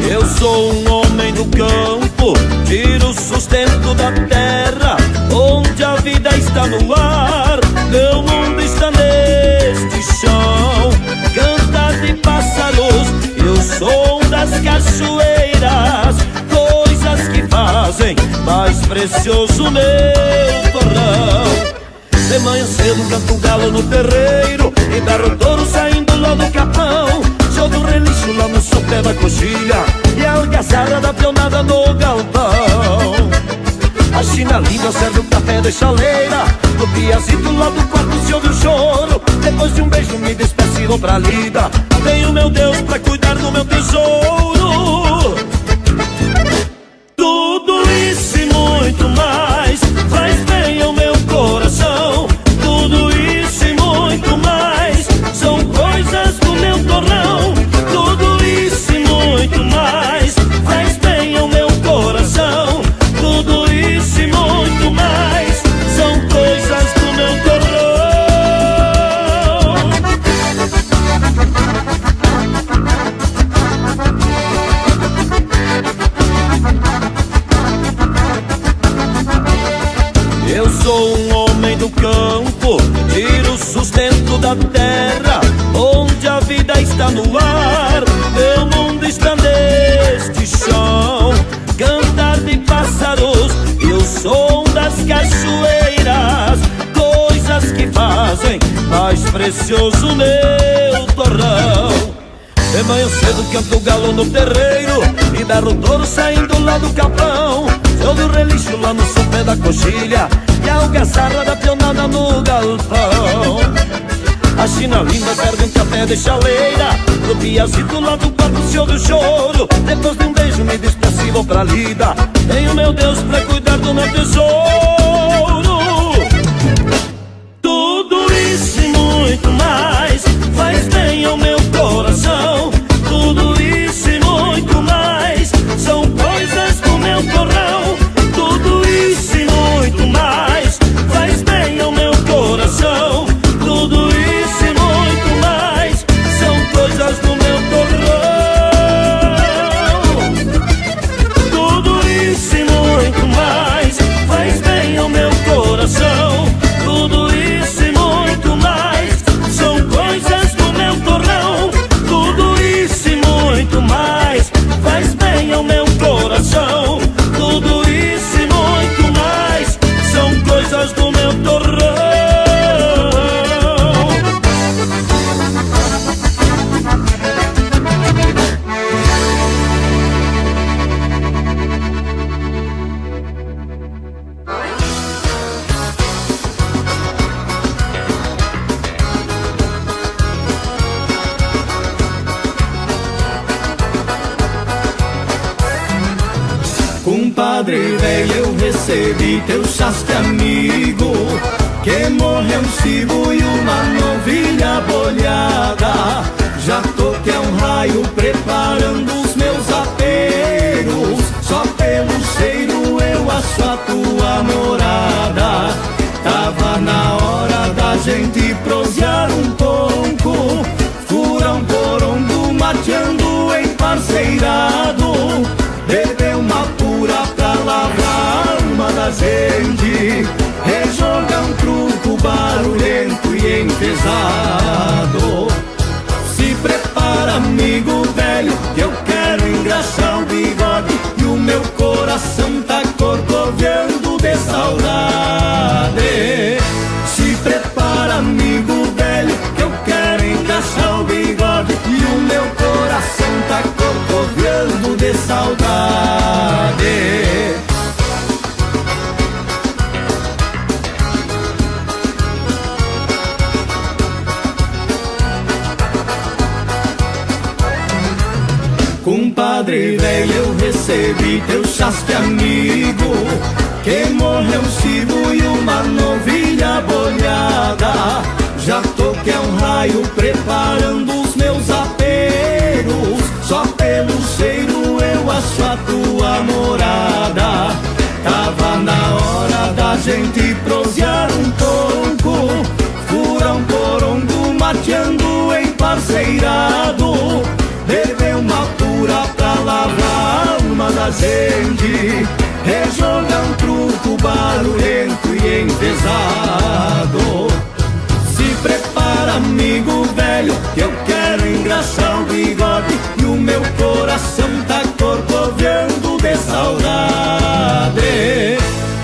Eu sou um homem do campo, tiro o sustento da terra, onde a vida está no ar, meu mundo está neste chão. Canta de pássaros e o som das cachoeiras, coisas que fazem mais precioso meu torrão. De manhã cedo canto o galo no terreiro e berro o touro saindo lá do capão. Jogo o relincho lá no sopé da coxilha e a algazarra da pionada no galpão. A China linda serve o café de chaleira, no piazito lá do quarto se ouve o choro. Depois de um beijo me despeço e vou pra lida, tenho meu Deus pra cuidar do meu tesouro. Tudo isso e muito mais faz bem ao meu coração. Tudo isso e muito mais são coisas do meu torrão. Tudo isso e muito mais faz bem ao meu coração. Tudo isso e muito mais são coisas do meu torrão. Eu sou um homem do campo, tiro o sustento da terra, onde a vida está no ar, meu mundo está neste chão. Cantar de pássaros e o som das cachoeiras, coisas que fazem mais precioso meu torrão. De manhã cedo canto o galo no terreiro e berro o touro saindo lá do capão. Jogo o relincho lá no sopé da coxilha e a algazarra da pionada no galpão. A China linda serve um café de chaleira, no piazito lá do quarto se ouve o choro. Depois de um beijo me despeço e vou pra lida, tenho meu Deus pra cuidar do meu tesouro. Tudo isso e muito mais faz bem ao meu coração. Tudo isso e muito mais são coisas do meu torrão. Tudo isso e muito mais faz bem ao meu coração. Tudo isso e muito mais são coisas do meu torrão. Tudo isso e muito mais faz bem ao meu coração. Tudo isso e muito mais são coisas do meu torrão. Tudo isso e muito mais faz bem ao meu coração. Tudo isso e muito mais são coisas do meu torrão. Compadre velho, eu recebi teu chaste amigo, que morreu um cibo e uma novilha bolhada. Já tô que é um raio preparando os meus aperos, só pelo cheiro eu acho a tua morada. Tava na hora da gente prosear um pouco, furar um porongo mateando emparceirado, beber uma pura pra lavar a alma da gente, rejogar um truco barulhento e enfesado. velho, que eu quero engraxar o bigode e o meu coração tá corcoveando de saudade. Se prepara, amigo velho, que eu quero encaixar o bigode e o meu coração tá corcoveando de saudade. Compadre velho, eu recebi teu chasque amigo, que morreu um cibo e uma novilha bolhada. Já tô que é um raio preparando os meus aperos, só pelo cheiro eu acho a tua morada. Tava na hora da gente prosear um tonco, furar um porongo mateando emparceirado, beber uma pura pra lavar a alma da gente, rejogar um truco barulhento e enfesado. Se prepara, amigo velho, que eu quero engraxar o bigode e o meu coração tá corcoveando de saudade.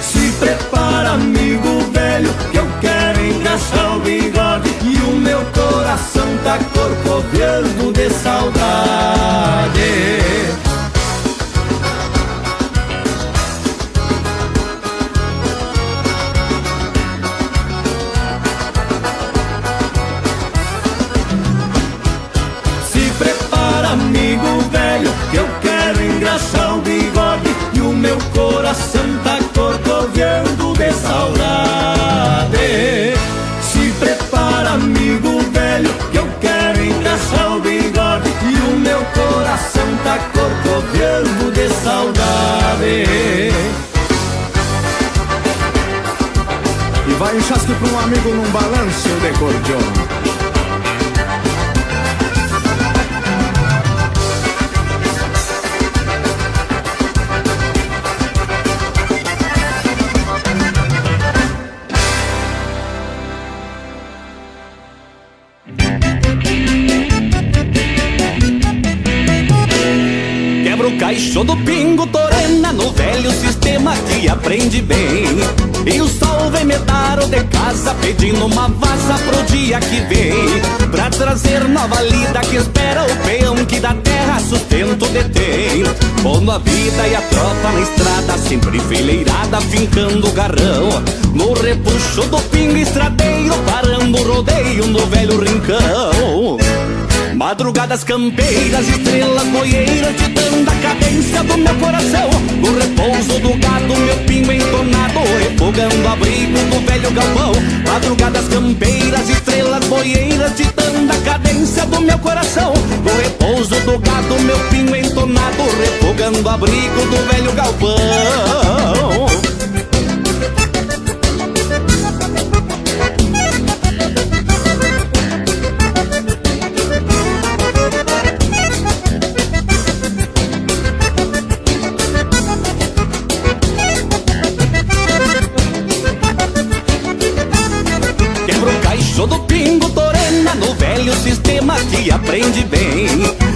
Se prepara, amigo velho, que eu quero engraxar o bigode e o meu coração tá corcoveando de saudade. Amigo velho, que eu quero engraxar o bigode e o meu coração tá corcoveando de saudade. Se prepara, amigo velho, que eu quero engraxar o bigode e o meu coração tá corcoveando de saudade. E vai um chasque pra um amigo num balanço de cordiona. Caixô do Pingo Torena no velho sistema que aprende bem. E o sol vem me dar o de casa pedindo uma vaza pro dia que vem, pra trazer nova lida que espera o peão que da terra sustento detém. Pondo a vida e a tropa na estrada, sempre fileirada, fincando o garrão. No repuxo do pingo estradeiro, parando o rodeio no velho rincão. Madrugadas campeiras, estrelas boieiras, ditando a cadência do meu coração. No repouso do gado, meu pingo entonado, refogando abrigo do velho galpão. Madrugadas campeiras, estrelas boieiras, ditando a cadência do meu coração. No repouso do gado, meu pingo entonado, refogando abrigo do velho galpão. Do Pingo Torena no velho sistema que aprende bem.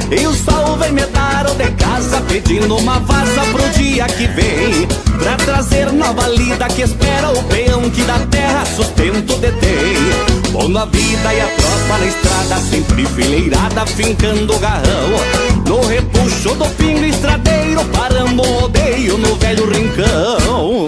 E o sol vem me dar o de casa pedindo uma vaza pro dia que vem, pra trazer nova lida que espera o peão que da terra sustento detém. Pondo a vida e a tropa na estrada, sempre fileirada, fincando o garrão. No repuxo do pingo estradeiro, parando o rodeio no velho rincão.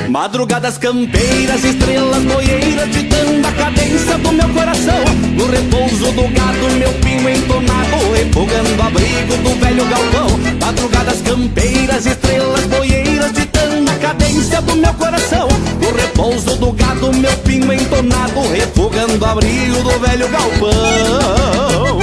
Madrugadas campeiras, estrelas boieiras, ditando a cadência do meu coração. No repouso do gado, meu pingo entonado, refogando abrigo do velho galpão. Madrugadas campeiras, estrelas boieiras, ditando a cadência do meu coração. No repouso do gado, meu pingo entonado, refogando abrigo do velho galpão.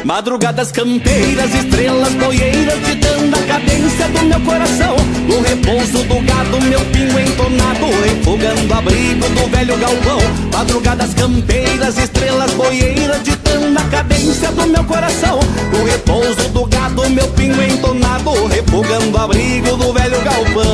Madrugadas campeiras, estrelas boieiras, ditando a cadência do meu coração. No repouso do gado, meu pingo entonado, refogando abrigo do velho galpão. Madrugadas campeiras, estrelas boieiras, ditando a cadência do meu coração. No repouso do gado, meu pingo entonado, refogando abrigo do velho galpão.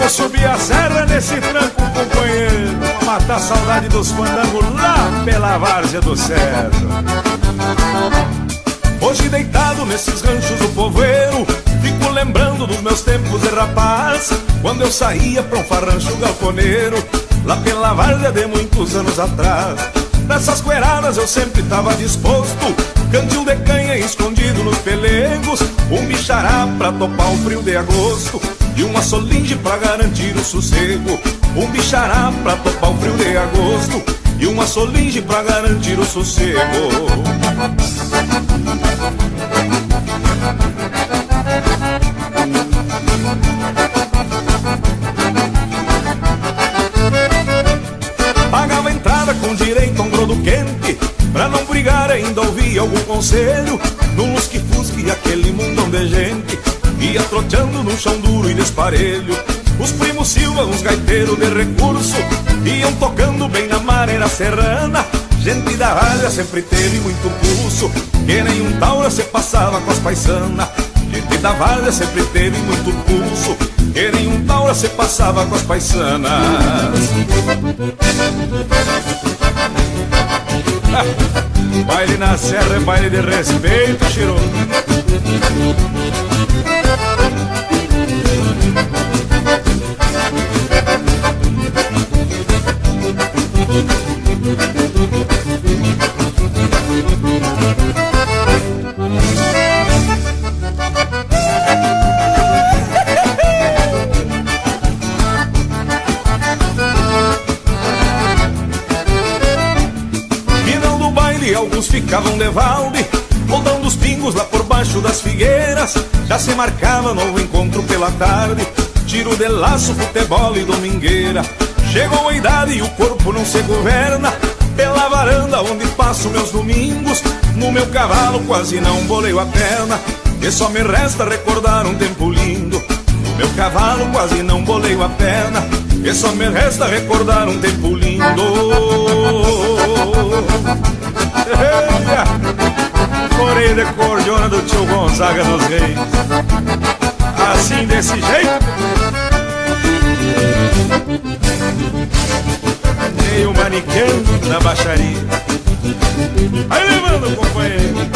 Vamos subir a serra nesse tranco, companheiro, matar a saudade dos fandangos lá pela várzea do Cerro. Hoje deitado nesses ranchos do povoeiro, fico lembrando dos meus tempos de rapaz, quando eu saía pra um farrancho galponeiro, lá pela várzea de muitos anos atrás. Nessas coeradas eu sempre tava disposto, cantil de canha escondido nos pelegos, um bichará pra topar o frio de agosto e uma solinge pra garantir o sossego. Um bichará pra topar o frio de agosto e uma solinge pra garantir o sossego. Pagava entrada com direito a um brodo quente, pra não brigar ainda ouvia algum conselho, num lusque-fusque aquele mundão de gente ia troteando num chão duro e desparelho. Os primos Silva, uns gaiteiros de recurso, iam tocando bem na maneira serrana. Gente da área sempre teve muito pulso, que nem um taura se passava com as paisanas. Gente da Várzea sempre teve muito pulso, que nem um taura se passava com as paisanas. Baile na serra é baile de respeito, Chiro. Alguns ficavam de valde, rodando os pingos lá por baixo das figueiras. Já se marcava novo encontro pela tarde, tiro de laço, futebol e domingueira. Chegou a idade e o corpo não se governa, pela varanda onde passo meus domingos, no meu cavalo quase não boleio a perna, e só me resta recordar um tempo lindo. No meu cavalo quase não boleio a perna, e só me resta recordar um tempo lindo. Correio de cordiona do tio Gonzaga dos Reis, assim desse jeito, meio maniquém na baixaria. Aí levando, companheiro.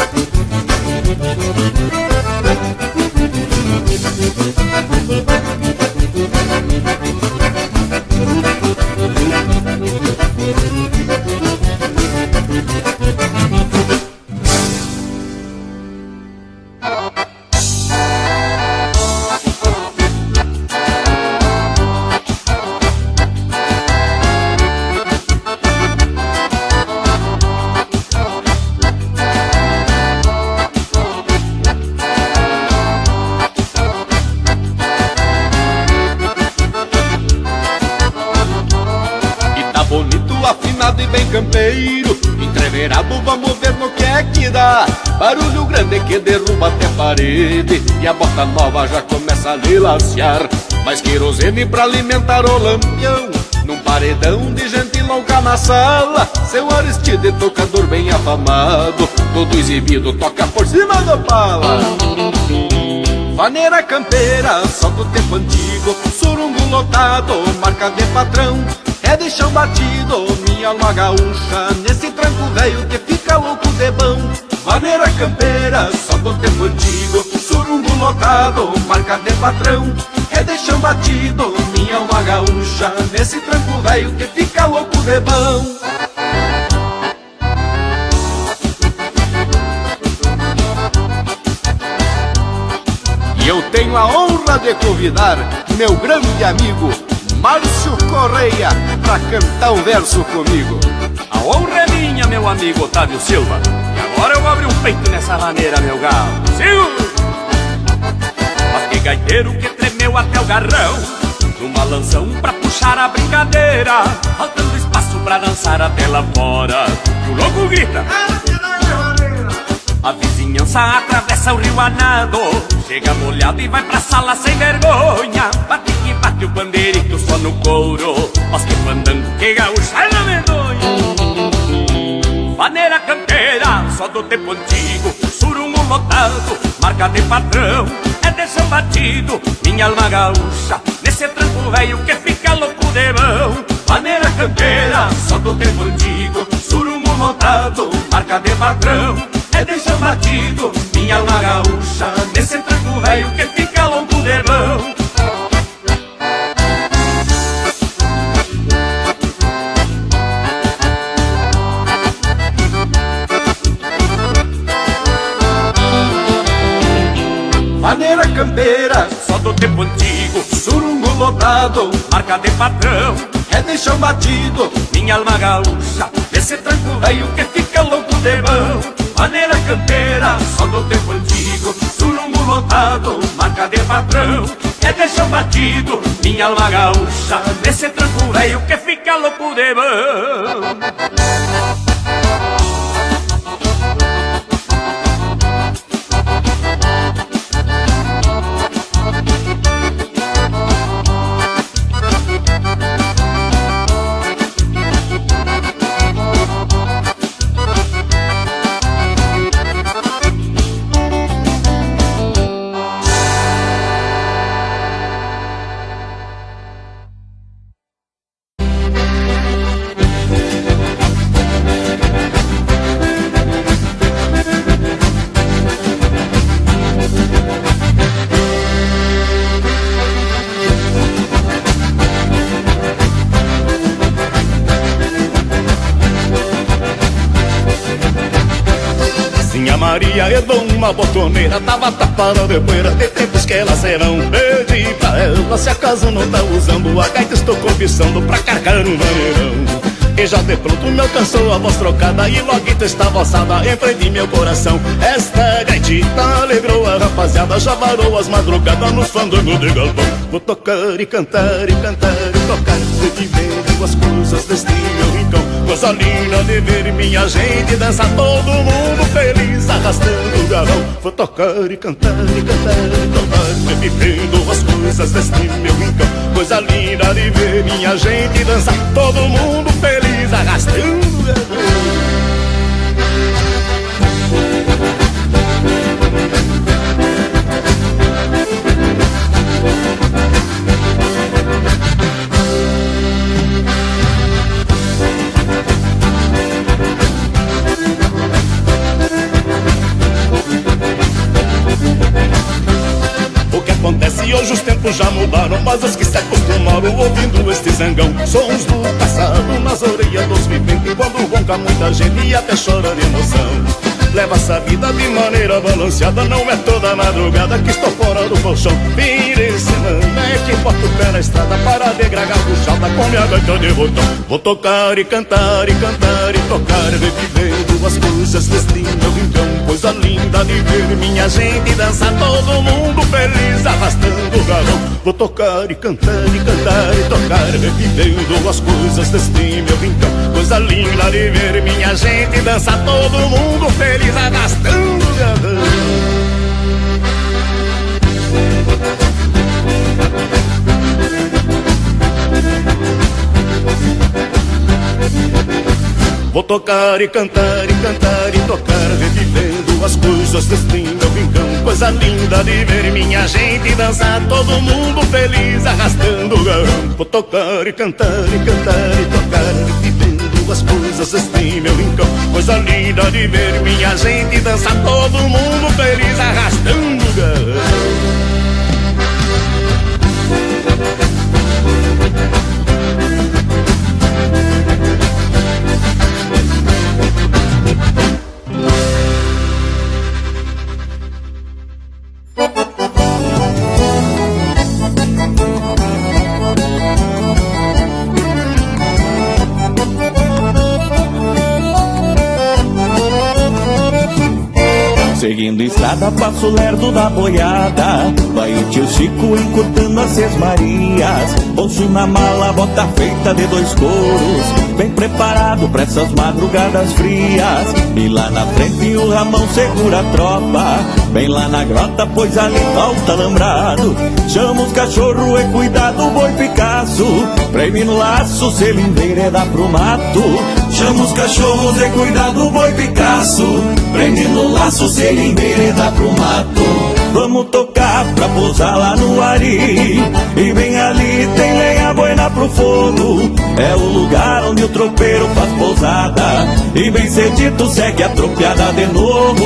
Campeiro, entreverado, vamos ver no que é que dá. Barulho grande que derruba até parede, e a bota nova já começa a dilanciar. Mais querosene pra alimentar o lampião, num paredão de gente louca na sala. Seu Aristide, tocador bem afamado, todo exibido, toca por cima do pala. Vaneira campeira, só do tempo antigo, surungo lotado, marca de patrão. É de chão batido, minha alma gaúcha, nesse tranco velho que fica louco de bão. Vaneira campeira, só do tempo antigo, surungo lotado, marca de patrão. É de chão batido, minha alma gaúcha, nesse tranco velho que fica louco de bão. E eu tenho a honra de convidar meu grande amigo Márcio Correia pra cantar um verso comigo. A honra é minha, meu amigo Otávio Silva, e agora eu vou abrir um peito nessa maneira, meu galo. Silva! Mas que gaiteiro que tremeu até o garrão, numa lanção pra puxar a brincadeira, faltando espaço pra dançar até lá fora. E o louco grita: a vizinhança atravessa o rio a nado, chega molhado e vai pra sala sem vergonha. Bate que bate o pandeirito só no couro, mas que fandango, que gaúcha é na medonha. Vaneira campeira, só do tempo antigo, surungo lotado, marca de patrão. É de chão batido, minha alma gaúcha, nesse tranco velho que fica louco de mão. Maneira campeira, só do tempo antigo, surungo montado, marca de patrão. É deixar batido, minha alma gaúcha, nesse tranco velho que fica louco de mão. Maneira campeira, só do tempo antigo, surungo lotado, marca de patrão. É de chão batido, minha alma gaúcha, esse tranco velho que fica louco de mão. Maneira campeira, só do tempo antigo, surungo lotado, marca de patrão. É de chão batido, minha alma gaúcha, esse tranco velho que fica louco de mão. Maria é uma botoneira, tava tapada de poeira, de tempos que elas serão. Pedi pra ela se acaso não tá usando a gaita, estou cobiçando pra carcar um maneirão. E já de pronto me alcançou a voz trocada e logo estava alçada em frente meu coração. Esta gaitita alegrou a rapaziada, já varou as madrugadas nos fandangos de galpão. Vou tocar e cantar e cantar e tocar, vivendo as coisas deste meu rincão. Coisa linda de ver minha gente dançar, todo mundo feliz arrastando o galão. Vou tocar e cantar e cantar e tocar, vivendo as coisas deste meu rincão. Coisa linda de ver minha gente dançar, todo mundo feliz arrastando o galão. Acontece hoje os tempos já mudaram, mas os que se acostumaram ouvindo este zangão, sons do passado nas orelhas dos viventes, quando ronca muita gente e até chora de emoção. Leva essa vida de maneira balanceada, não é toda madrugada que estou fora do colchão. Fim de semana é que boto o pé na estrada para degragar puxada com minha gaita de botão. Vou tocar e cantar e cantar e tocar, revivendo as coisas deste meu rincão. Coisa linda de ver minha gente dançar, todo mundo feliz arrastando o galão. Vou tocar e cantar e cantar e tocar, revivendo as coisas deste meu rincão. Coisa linda de ver minha gente dançar, todo mundo feliz arrastando o galão. Vou tocar e cantar e cantar e tocar, revivendo as coisas deste meu rincão. Coisa linda de ver minha gente dançar, todo mundo feliz arrastando o galão. Vou tocar e cantar e cantar e tocar, revivendo as coisas deste meu rincão. Coisa linda de ver minha gente dançar, todo mundo feliz arrastando o galão. Seguindo estrada, passo lerdo da boiada, vai o tio Chico encurtando as sesmarias. Bolso na mala, bota feita de 2 couros, bem preparado pra essas madrugadas frias. E lá na frente o Ramão segura a tropa, bem lá na grota, pois ali falta alambrado. Chama os cachorro e cuidado, boi Picasso, preme no laço, se ele envereda pro mato. Chama os cachorros e cuidado, boi Picasso, prende no laço, se ele envereda pro mato. Vamos tocar pra pousar lá no Ari, e bem ali tem lenha pro fogo, é o lugar onde o tropeiro faz pousada. E bem cedito segue a tropiada de novo.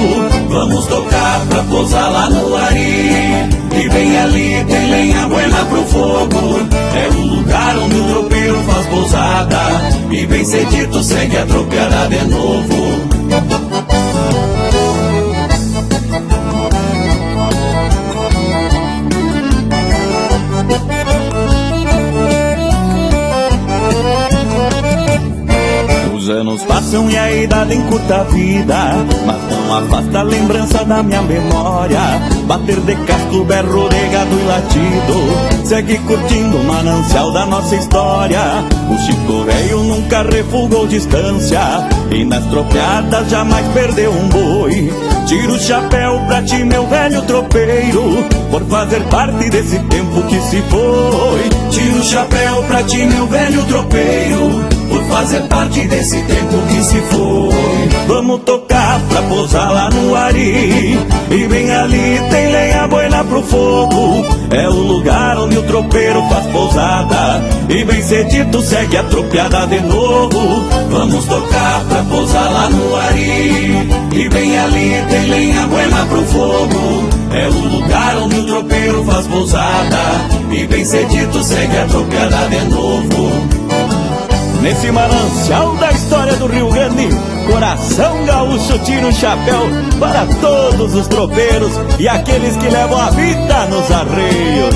Vamos tocar pra pousar lá no Ari. E bem ali tem lenha buena pro fogo, é o lugar onde o tropeiro faz pousada. E bem cedito segue a tropiada de novo. Os anos passam e a idade encurta a vida, mas não afasta a lembrança da minha memória. Bater de casco, berro de gado e latido, segue curtindo o manancial da nossa história. O Chico Velho nunca refugou distância, e nas tropeadas jamais perdeu um boi. Tiro o chapéu pra ti, meu velho tropeiro, por fazer parte desse tempo que se foi. Tiro o chapéu pra ti, meu velho tropeiro, por fazer parte desse tempo que se foi. Vamos tocar pra pousar lá no Ari. E bem ali tem lenha buena pro fogo, é o lugar onde o tropeiro faz pousada. E bem cedito segue a tropiada de novo. Vamos tocar pra pousar lá no Ari. E bem ali tem lenha buena pro fogo, é o lugar onde o tropeiro faz pousada. E bem cedito segue a tropiada de novo. Nesse manancial da história do Rio Grande, coração gaúcho tira o chapéu para todos os tropeiros e aqueles que levam a vida nos arreios.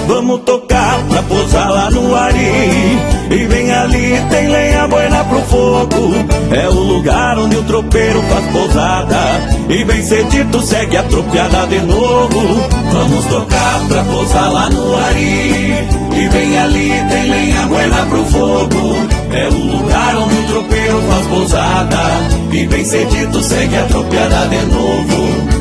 Vamos tocar pra pousar lá no Ari. E bem ali tem lenha buena pro fogo, é o lugar onde o tropeiro faz pousada. E bem cedito segue a tropiada de novo. Vamos tocar pra pousar lá no Ari. E bem ali tem lenha buena pro fogo, é o lugar onde o tropeiro faz pousada. E bem cedito segue a tropiada de novo.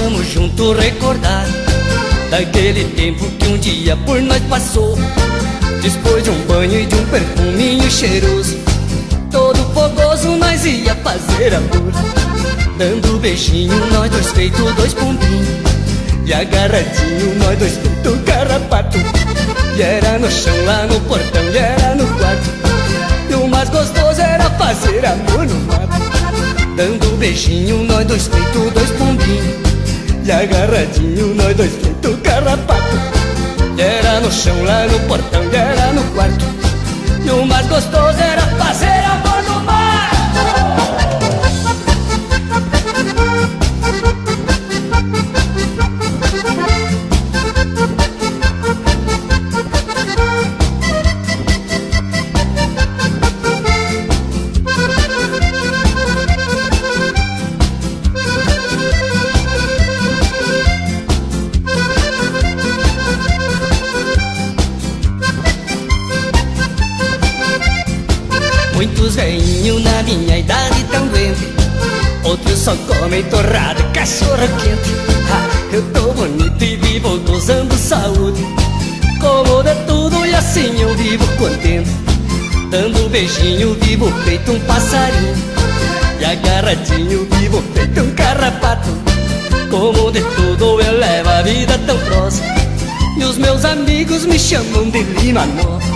Vamos junto recordar daquele tempo que um dia por nós passou. Depois de um banho e de um perfuminho cheiroso, todo fogoso nós ia fazer amor. Dando beijinho, nós dois feito dois pombinhos, e agarradinho, nós dois feito carrapato. E era no chão, lá no portão, e era no quarto. E o mais gostoso era fazer amor no mato. Dando beijinho, nós dois feito dois pombinhos, e agarradinho, nós dois feito carrapato. E era no chão, lá no portão, e era no quarto. E o mais gostoso era fazer amor no mar. Muitos velhinhos na minha idade tão doente, outros só comem torrada e cachorro quente. Eu tô bonito e vivo gozando saúde, como de tudo e assim eu vivo contente. Dando beijinho vivo feito um passarinho, e agarradinho vivo feito um carrapato. Como de tudo eu levo a vida tão próxima, e os meus amigos me chamam de Lima Nova.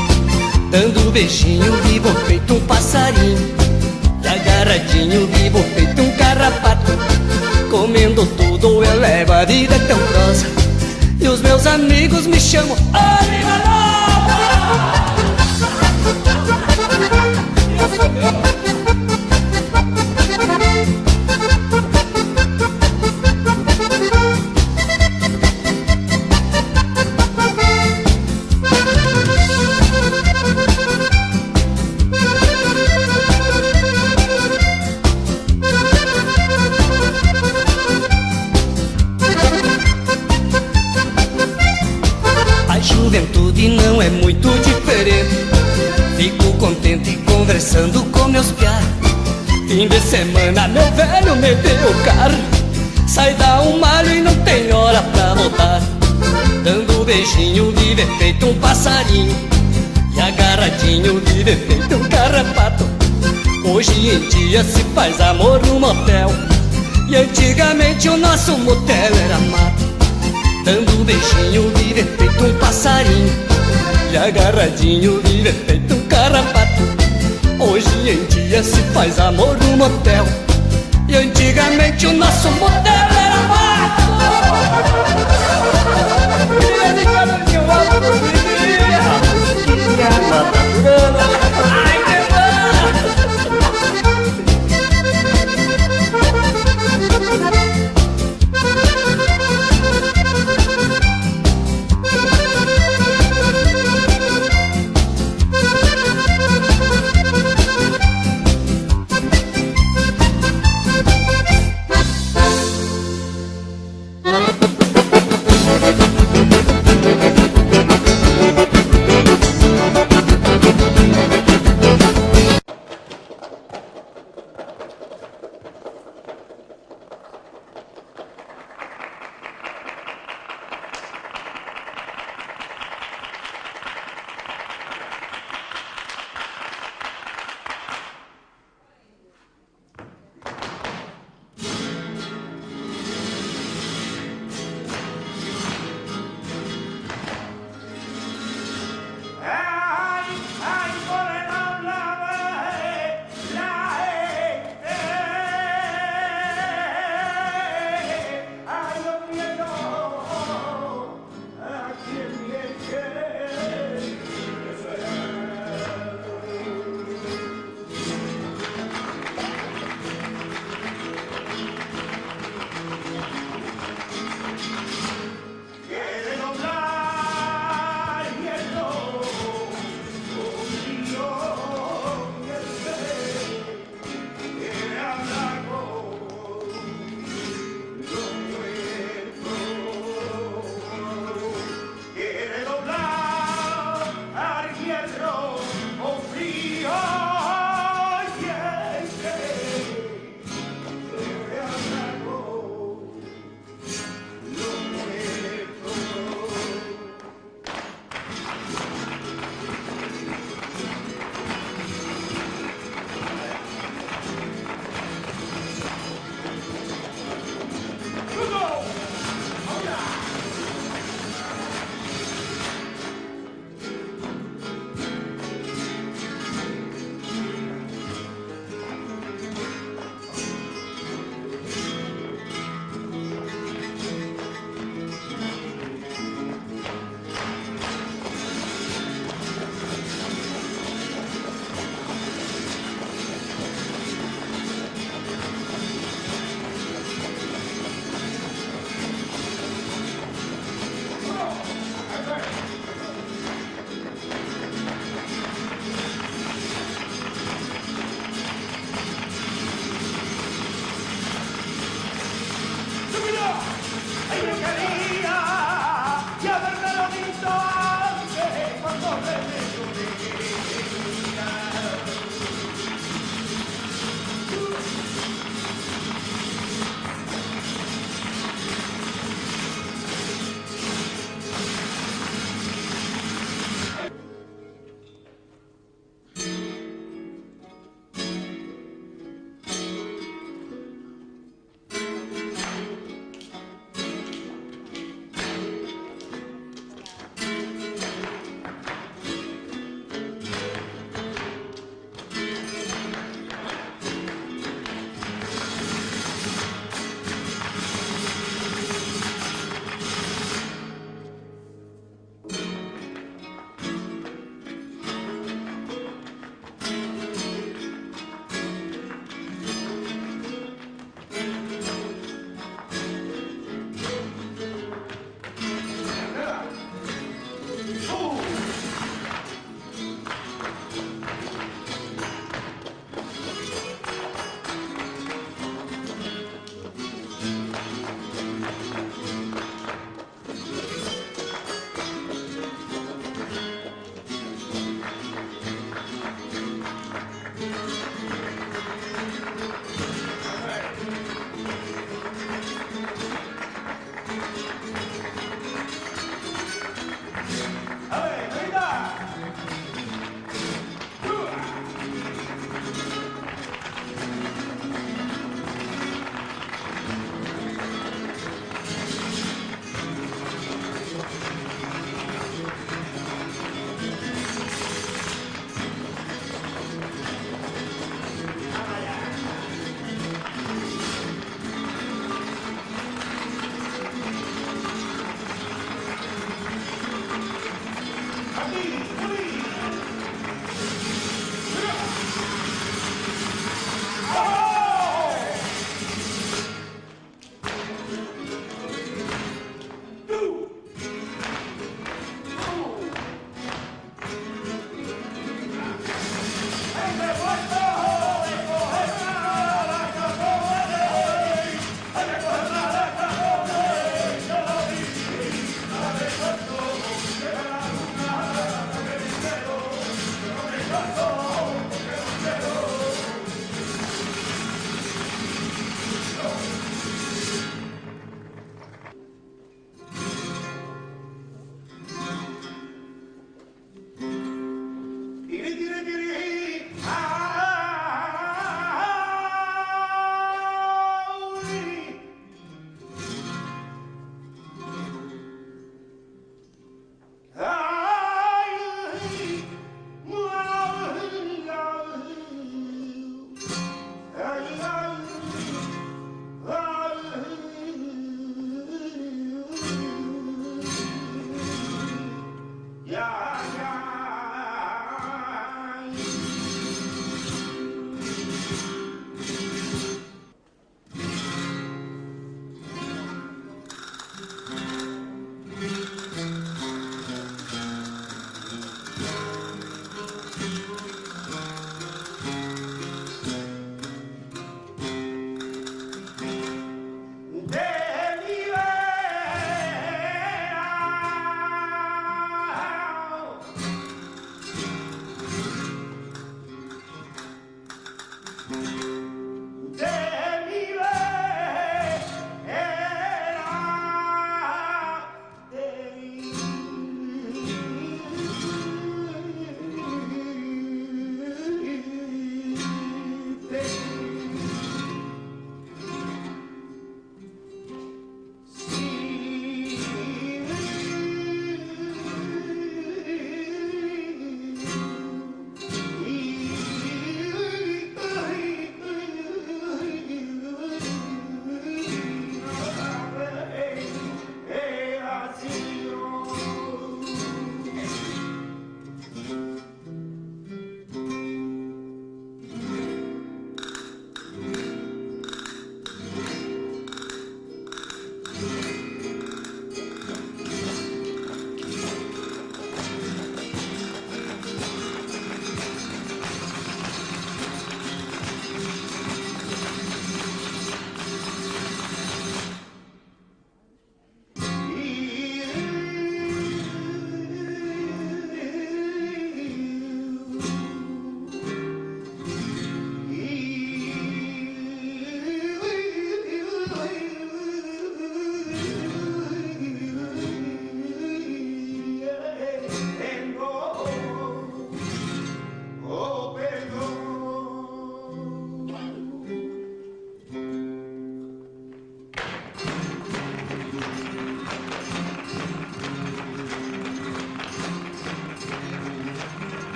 Dando beijinho vivo feito um passarinho, e agarradinho vivo feito um carrapato. Comendo tudo eu levo a vida tão prosa, e os meus amigos me chamam Lima Nova. contente conversando com meus piá. Fim de semana meu velho me deu o carro, sai dar um malho e não tem hora pra voltar. Dando beijinho vive feito um passarinho, e agarradinho vive feito um carrapato. Hoje em dia se faz amor no motel, e antigamente o nosso motel era mato. Dando beijinho vive feito um passarinho, e agarradinho vive feito um carrapato. Hoje em dia se faz amor no motel, e antigamente o nosso motel era